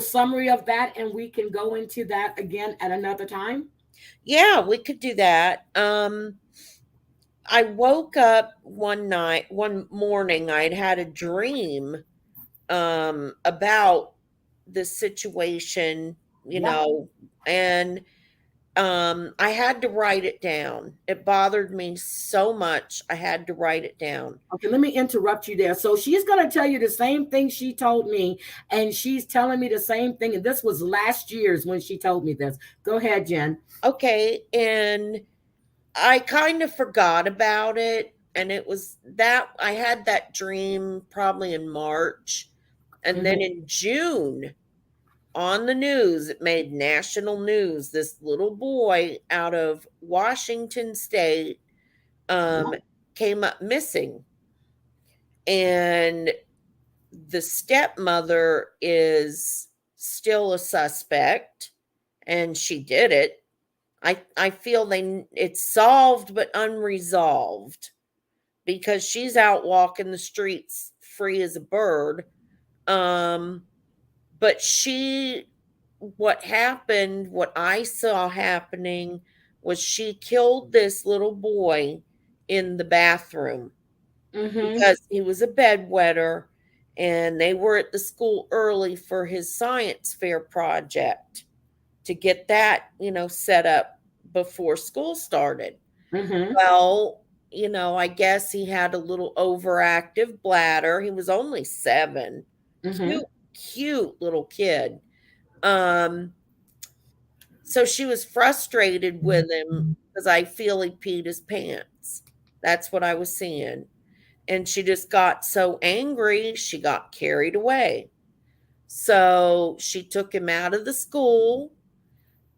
summary of that, and we can go into that again at another time? Yeah, we could do that. I woke up one morning, I'd had a dream about the situation, Yeah. and I had to write it down. It bothered me so much. I had to write it down. Okay, let me interrupt you there. So she's going to tell you the same thing she told me, and she's telling me the same thing. And this was last year's when she told me this. Go ahead, Jen. Okay, and I kind of forgot about it, and it was that I had that dream probably in March, and then Mm-hmm. in June on the news, it made national news. This little boy out of Washington State um, What? came up missing, and the stepmother is still a suspect, and she did it. I feel it's solved but unresolved because she's out walking the streets free as a bird. Um, but what happened, what I saw happening was she killed this little boy in the bathroom Mm-hmm. because he was a bedwetter and they were at the school early for his science fair project to get that, set up before school started. Mm-hmm. Well, I guess he had a little overactive bladder. He was only 7. Mm-hmm. Cute, cute little kid. Um, so she was frustrated with him because I feel he peed his pants. That's what I was seeing. And she just got so angry, she got carried away. So she took him out of the school,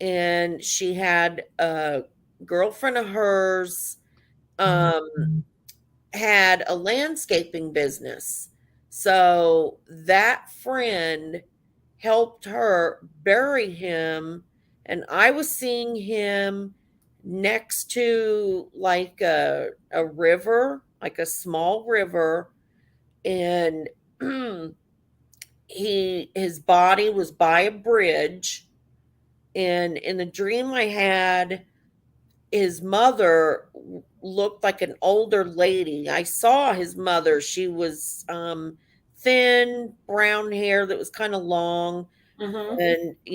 and she had a girlfriend of hers um had a landscaping business. So that friend helped her bury him, and I was seeing him next to like a river, like a small river, and his body was by a bridge, and in the dream I had, his mother looked like an older lady. I saw his mother. She was thin, brown hair that was kind of long, Mm-hmm.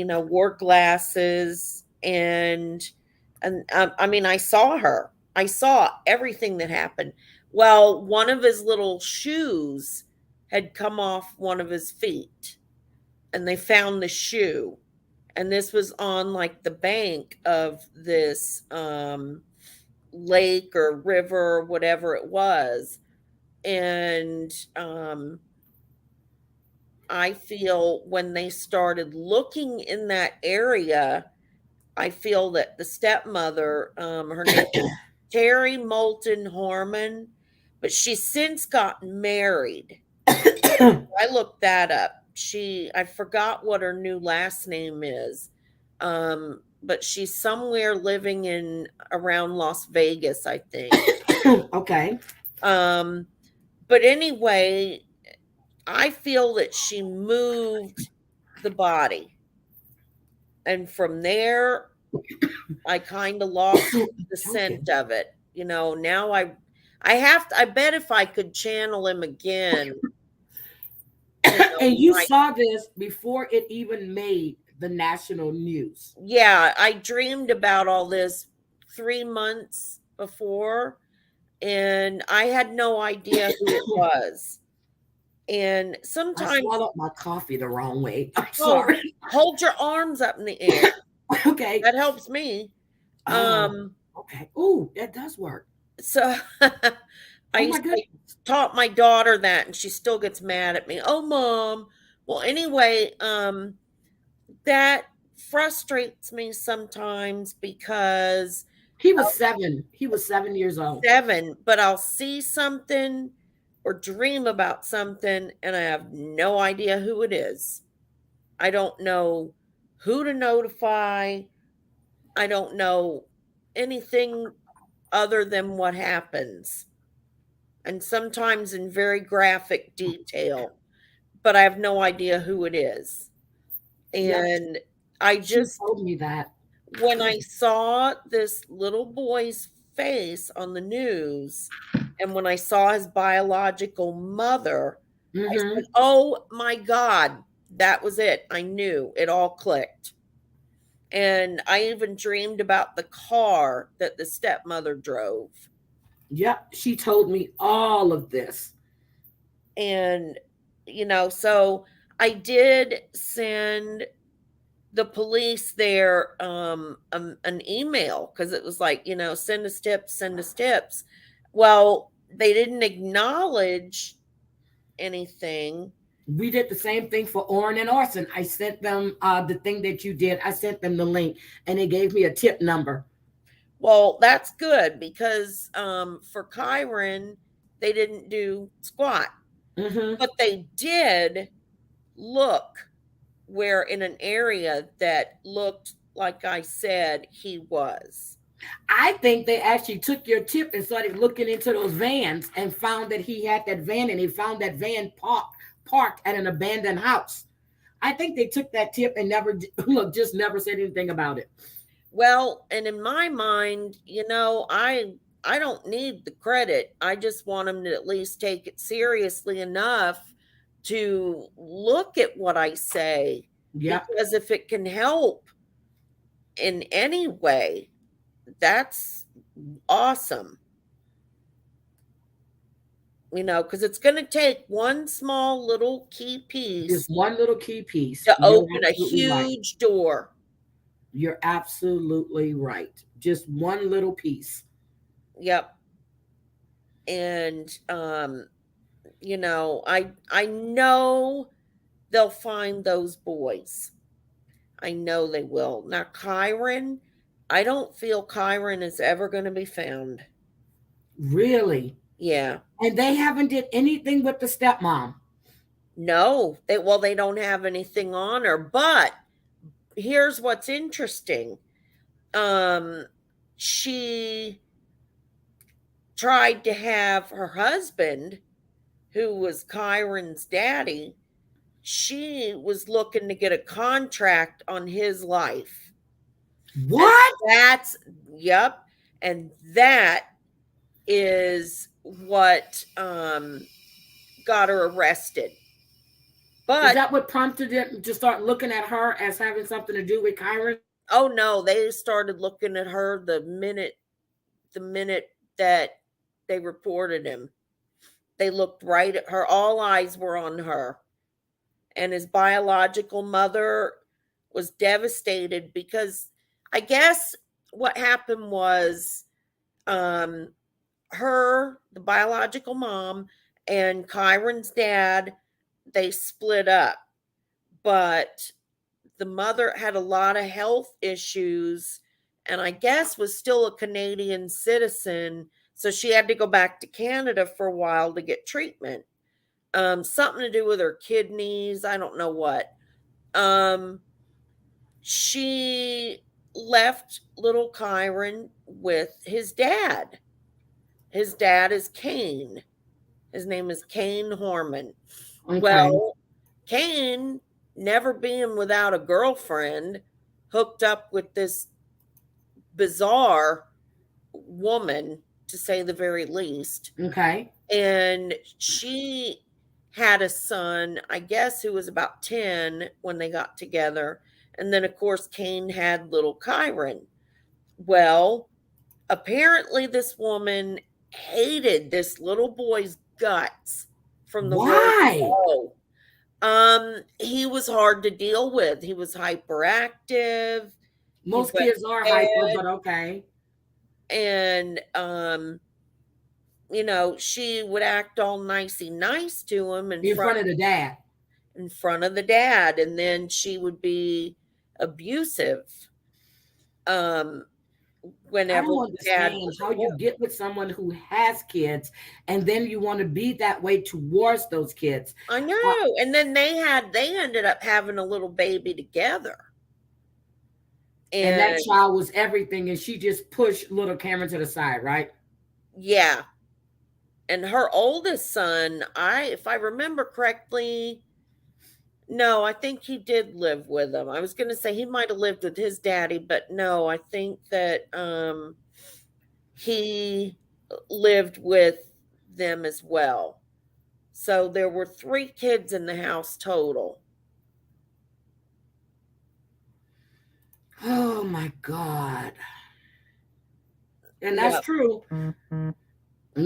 and wore glasses, and I mean, I saw her. I saw everything that happened. Well, one of his little shoes had come off one of his feet, and they found the shoe, and this was on like the bank of this lake or river, whatever it was. And I feel when they started looking in that area, I feel that the stepmother, her name is Terry Moulton Harmon, but she's since gotten married. I looked that up. I forgot what her new last name is. But she's somewhere living in around Las Vegas, I think. Okay. Um, but anyway, I feel that she moved the body. And from there, I kind of lost I'm the choking. scent of it. Now I have to, I bet if I could channel him again, And you I saw this before it even made the national news. yeah, I dreamed about all this 3 months before, and I had no idea who it was. And I sometimes, swallowed my coffee the wrong way. I'm oh, sorry. hold your arms up in the air. Okay. That helps me. Oh, Um, okay. Oh, that does work. so Oh my goodness. I taught my daughter that, and she still gets mad at me. Oh, mom. Well, anyway, that frustrates me sometimes because He was 7. He was 7 years old. 7, but I'll see something or dream about something, and I have no idea who it is. I don't know who to notify. I don't know anything other than what happens, and sometimes in very graphic detail, but I have no idea who it is. Yep. And I She just, told me that. when I saw this little boy's face on the news, and when I saw his biological mother, I Mm-hmm. said, "Oh my God, that was it." I knew it all clicked. And I even dreamed about the car that the stepmother drove. Yep, she told me all of this. And, so I did send the police there an email because it was like, send us tips, send us tips. Well, they didn't acknowledge anything. We did the same thing for Orrin and Orson. I sent them the thing that you did. I sent them the link, and they gave me a tip number. Well, that's good because for Kyron, they didn't do squat, Mm-hmm. but they did look where in an area that looked like I said he was. I think they actually took your tip and started looking into those vans and found that he had that van, and they found that van parked at an abandoned house. I think they took that tip and never look, just never said anything about it. Well, and in my mind, I don't need the credit. I just want them to at least take it seriously enough to look at what I say, Yep. because if it can help in any way, that's awesome. Because it's going to take one small little key Just piece one little key piece. to You're open a absolutely right. huge door. You're absolutely right. Just one little piece. Yep. And I know they'll find those boys. I know they will. Now, Kyron, I don't feel Kyron is ever going to be found. Really? Yeah. And they haven't did anything with the stepmom. No, they don't have anything on her, but here's what's interesting. Um she tried to have her husband, who was Kyron's daddy, she was looking to get a contract on his life. And What? that's, yep. And that is what got her arrested. Is But that what prompted them to start looking at her as having something to do with Kyron? oh no, they started looking at her the minute that they reported him. They looked right at her. All eyes were on her. And his biological mother was devastated because I guess what happened was um the biological mom, and Kyron's dad, they split up. But the mother had a lot of health issues and I guess was still a Canadian citizen. So she had to go back to Canada for a while to get treatment. Something to do with her kidneys. I don't know what. Um, she left little Kyron with his dad. His dad is Kane. His name is Kane Horman. Okay. Well, Kane, never being without a girlfriend, hooked up with this bizarre woman, to say the very least. Okay. And she had a son, I guess, who was about 10 when they got together. And then, of course, Kane had little Kyron. Well, apparently, this woman hated this little boy's guts from the word Why? go. He was hard to deal with. He was hyperactive. He Most went kids are to hyper, bed, but okay. and she would act all nicey nice to him in In front front of the dad. in front of the dad, and then she would be abusive um I whenever don't the dad understand was how at you work. get with someone who has kids and then you want to be that way towards those kids. I Uh, know. And then they ended up having a little baby together. and that And child was everything, and she just pushed little Cameron to the side, right? yeah, and her oldest son, if I remember correctly, no, I think he did live with him. I was going to say he might have lived with his daddy, but no, I think that he lived with them as well. So there were 3 kids in the house total. Oh my God. And that's Yep, true. And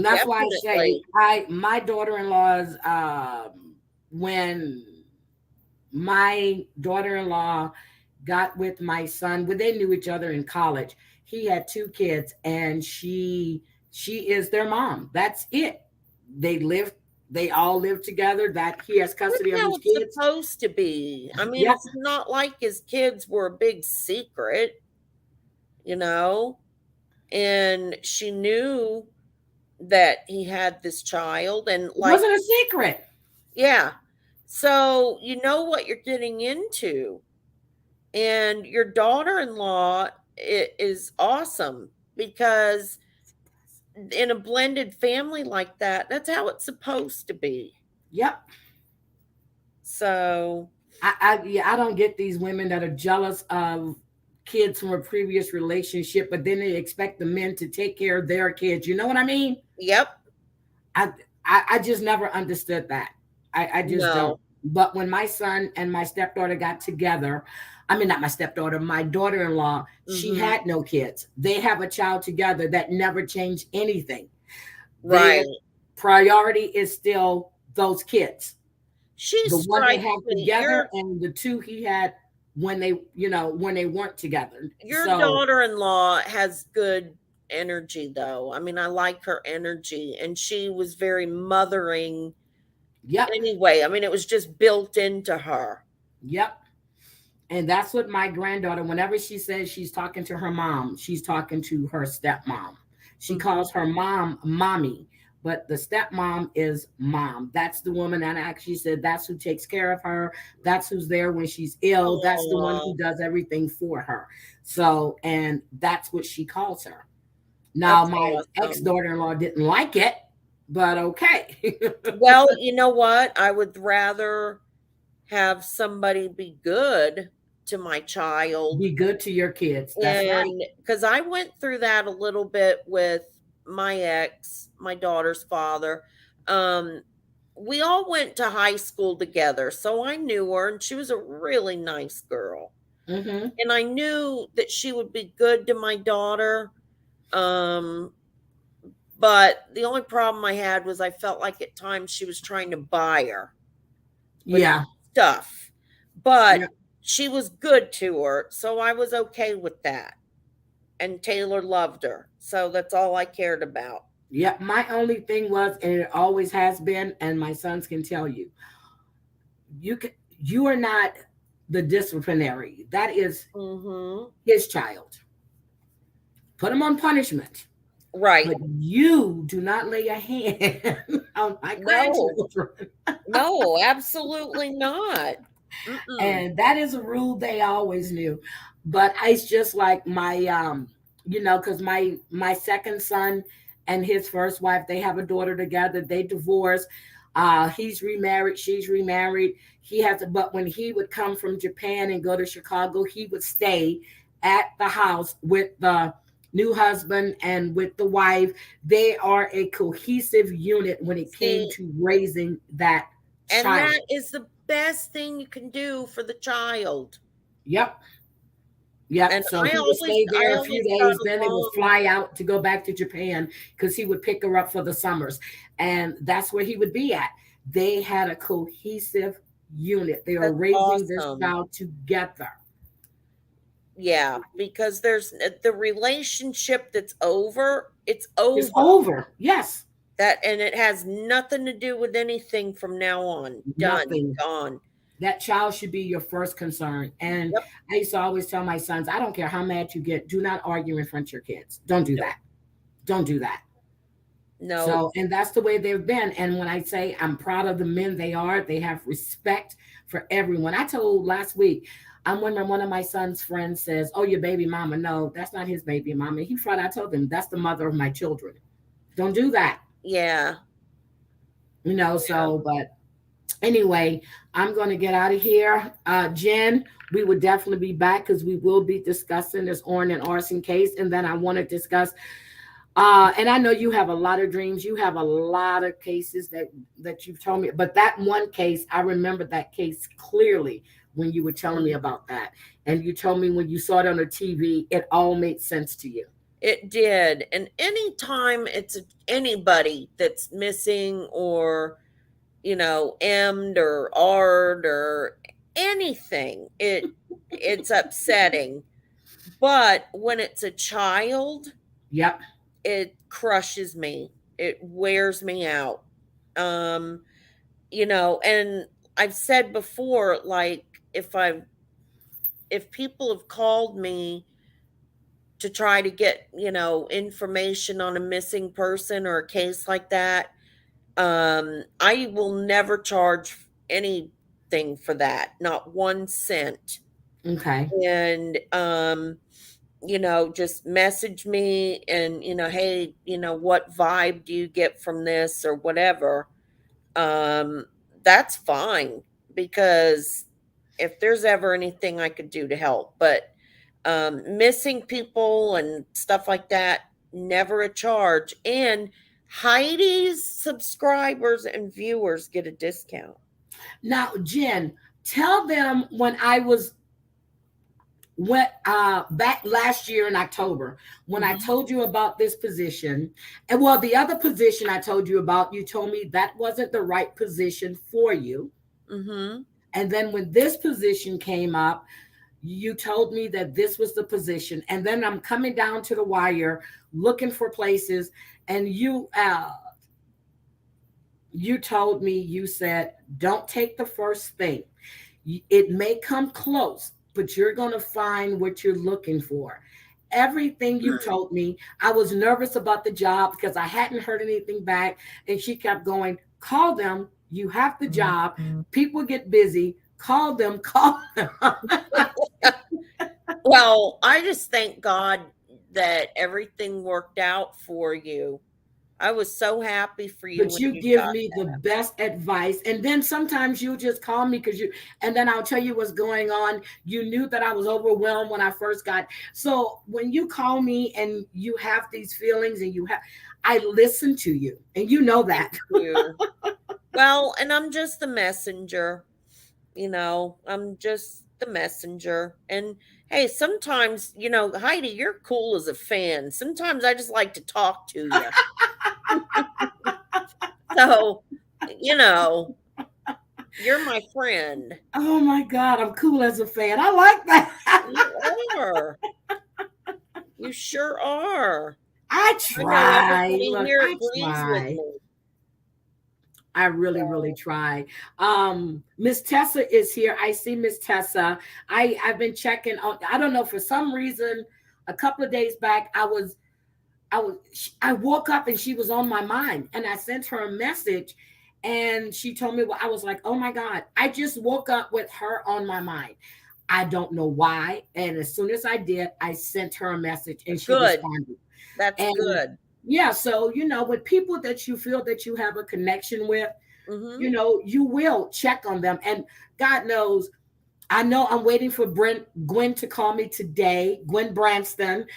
that's why I say definitely. my daughter-in-law's when my daughter-in-law got with my son, when they knew each other in college, he had two kids and she is their mom. That's it. They live they all live together. That he has That's custody of how his it's kids. supposed to be. I mean, Yep. it's not like his kids were a big secret, you know? And she knew that he had this child, and It like, wasn't a secret. yeah. So you know what you're getting into. And your daughter-in-law is awesome because in a blended family like that, that's how it's supposed to be. Yep. So, Yeah, I don't get these women that are jealous of kids from a previous relationship, but then they expect the men to take care of their kids. You know what I mean? yep. I I just never understood that. I just don't. No. But when my son and my stepdaughter got together, I mean not my stepdaughter, my daughter-in-law, she Mhm. had no kids. They have a child together that never changed anything. Their Right. priority is still those kids. She The one they strikes have me. together and the two he had when when they weren't together. Your So, daughter-in-law has good energy though. I mean, I like her energy, and she was very mothering yep, anyway. I mean, it was just built into her. yep. And that's what my granddaughter, whenever she says she's talking to her mom, she's talking to her stepmom. She Mhm. calls her mom mommy, but the stepmom is mom. That's the woman that actually said that's who takes care of her. That's who's there when she's ill. That's the one Oh, who does everything for her. So, and that's what she calls her. Now, that's my ex awesome. daughter in law didn't like it, but okay. Well, you know what? I would rather have somebody be good to my child. Be good to your kids. That's right. And because I went through that a little bit with my ex, my daughter's father. Um, we all went to high school together, so I knew her, and she was a really nice girl. Hmm. And I knew that she would be good to my daughter. Um, but the only problem I had was I felt like at times she was trying to buy her with Yeah. stuff. But Yeah. she was good to her, so I was okay with that. And Taylor loved her. So that's all I cared about. Yeah. My only thing was, and it always has been, and my sons can tell you, you are not the disciplinary. That is Mhm. his child. Put him on punishment. Right. But you do not lay a hand on my No. grandchildren. No, absolutely not. Mm-mm. And that is a rule they always knew. But it's just like my because my second son and his first wife, they have a daughter together. They divorced. He's remarried, she's remarried. He has but when he would come from Japan and go to Chicago, he would stay at the house with the new husband and with the wife. They are a cohesive unit when it came See, to raising that and child. that is the best thing you can do for the child. Yep. Yep. And So he would stay I there a few always got days, then they would along. fly out to go back to Japan because he would pick her up for the summers. And that's where he would be at. They had a cohesive unit. They are That's raising this awesome. child together. Yeah, because there's the relationship that's over, it's It's over. over. Yes. That, and it has nothing to do with anything from now on. Done, Nothing. gone. That child should be your first concern. And Yep. I used to always tell my sons, I don't care how mad you get, do not argue in front of your kids. Don't do No, that. Don't do that. no. So, and that's the way they've been. And when I say I'm proud of the men they are, they have respect for everyone. I told last week, I'm when one of my son's friends says, "Oh, your baby mama." No, that's not his baby mama. He thought I told him that's the mother of my children. Don't do that. Yeah. Yeah. So, but anyway, I'm going to get out of here. Jen, we would definitely be back because we will be discussing this Orrin and arson case. And then I want to discuss and I know you have a lot of dreams. You have a lot of cases that you've told me, but that one case, I remember that case clearly when you were telling me Mhm. about that. And you told me when you saw it on the TV, it all made sense to you. It did. And anytime anybody that's missing or, M'd or R'd or anything, it's upsetting. But when it's a child, Yep. it crushes me. It wears me out. And I've said before, like, if people have called me to try to get, information on a missing person or a case like that, I will never charge anything for that, not 1 cent. Okay. And just message me and, hey, what vibe do you get from this or whatever? um, that's fine, because if there's ever anything I could do to help. But missing people and stuff like that, never a charge. And Heidi's subscribers and viewers get a discount. Now, Jen, tell them when I was went back last year in October when I Mhm. told you about this position, and well, the other position I told you about, you told me that wasn't the right position for you. Mhm. And then when this position came up, you told me that this was the position. And then I'm coming down to the wire looking for places, and you told me, you said, don't take the first thing. It may come close, but you're going to find what you're looking for. Everything you told me, I was nervous about the job because I hadn't heard anything back. And she kept going, call them. You have the job. People get busy. Call them, call them. Well, I just thank God that everything worked out for you. I was so happy for you But when you you give got me the that. best advice. And then sometimes you just call me and then I'll tell you what's going on. You knew that I was overwhelmed when I first got. So when you call me and you have these feelings I listen to you, and you know Thank that. you. Well, and I'm just the messenger. I'm just the messenger. And hey, sometimes, Heidi, you're cool as a fan. Sometimes I just like to talk to you. So, you know, you're my friend. Oh my God, I'm cool as a fan. I like that. You are. You sure are. I I know try. everybody Look, here I agrees with try. me. I really, really So, try. Miss Tessa is here. I see Miss Tessa. I've been checking on. I don't know, for some reason, a couple of days back, I woke up and she was on my mind, and I sent her a message, and she told me, well, I was like, oh my God, I just woke up with her on my mind. I don't know why. And as soon as I did, I sent her a message and she good. responded. That's And good. yeah, so with people that you feel that you have a connection with, Mhm. you will check on them. And God knows, I know I'm waiting for Gwen to call me today. Gwen Branston.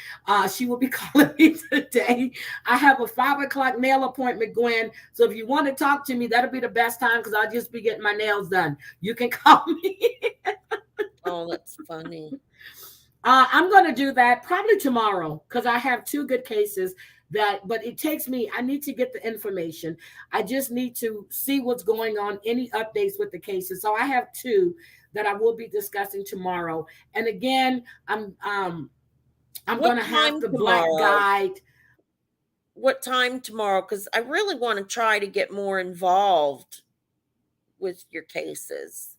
She will be calling me today. I have a 5 o'clock nail appointment, Gwen. So if you want to talk to me, that'll be the best time because I'll just be getting my nails done. You can call me. Oh, that's funny. I'm going to do that probably tomorrow because I have two good cases but it takes me, I need to get the information. I just need to see what's going on, any updates with the cases. So I have two that I will be discussing tomorrow. And again, I'm What going to have time the black tomorrow? guide. What time tomorrow? Because I really want to try to get more involved with your cases.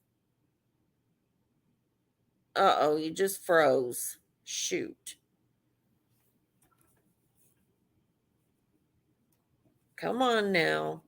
Uh-oh, you just froze. Shoot. Come on now.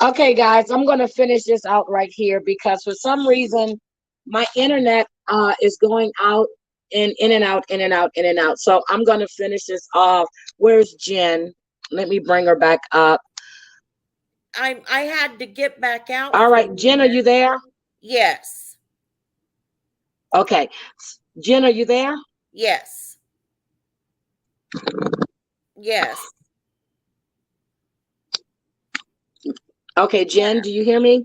Okay, guys, I'm going to finish this out right here because for some reason my internet is going out and in and out, in and out, in and out. So I'm going to finish this off. Where's Jen? Let me bring her back up. I had to get back out All for a right, Jen, are minute. you there? Yes. Okay. Jen, are you there? Yes. Yes. Okay, Jen, do you hear me?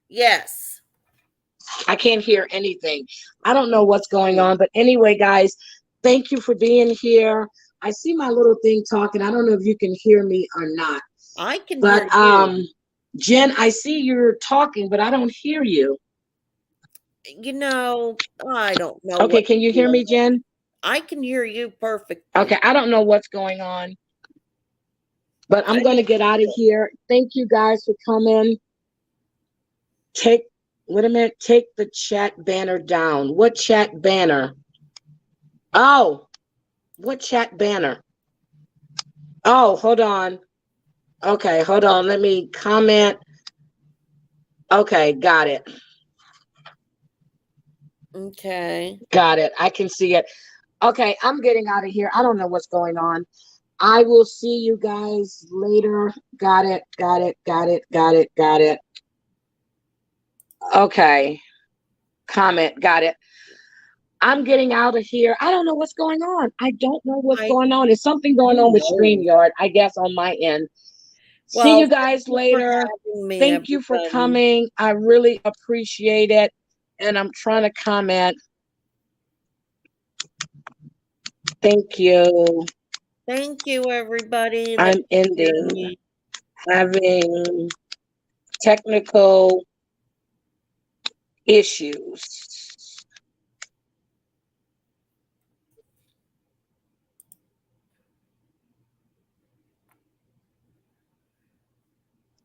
Yes. I can't hear anything. I don't know what's going on. But anyway, guys, thank you for being here. I see my little thing talking. I don't know if you can hear me or not. I can But hear you. Jen, I see you're talking, but I don't hear you. I don't know Okay, what can you hear me, Jen? I can hear you perfectly. Okay, I don't know what's going on, but I I'm going to don't get out of here. Thank you guys for coming. Wait a minute, take the chat banner down. What chat banner? Oh, what chat banner? Oh, hold on. Okay, hold on. Let me comment. Okay, got it. Okay. Got it. I can see it. Okay, I'm getting out of here. I don't know what's going on. I will see you guys later. Got it. Got it. Got it. Got it. Got it. Okay. Comment. Got it. I'm getting out of here. I don't know what's going on. I don't know what's I going on. There's something going Who on with knows? StreamYard, I guess, on my end. See Well, you thank guys you for later. having me, Thank you for everybody. coming. I really appreciate it. And I'm trying to comment. Thank you. Thank you, everybody. Let I'm me ending. see. Having technical issues.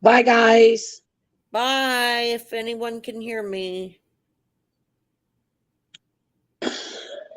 Bye, guys. Bye, if anyone can hear me.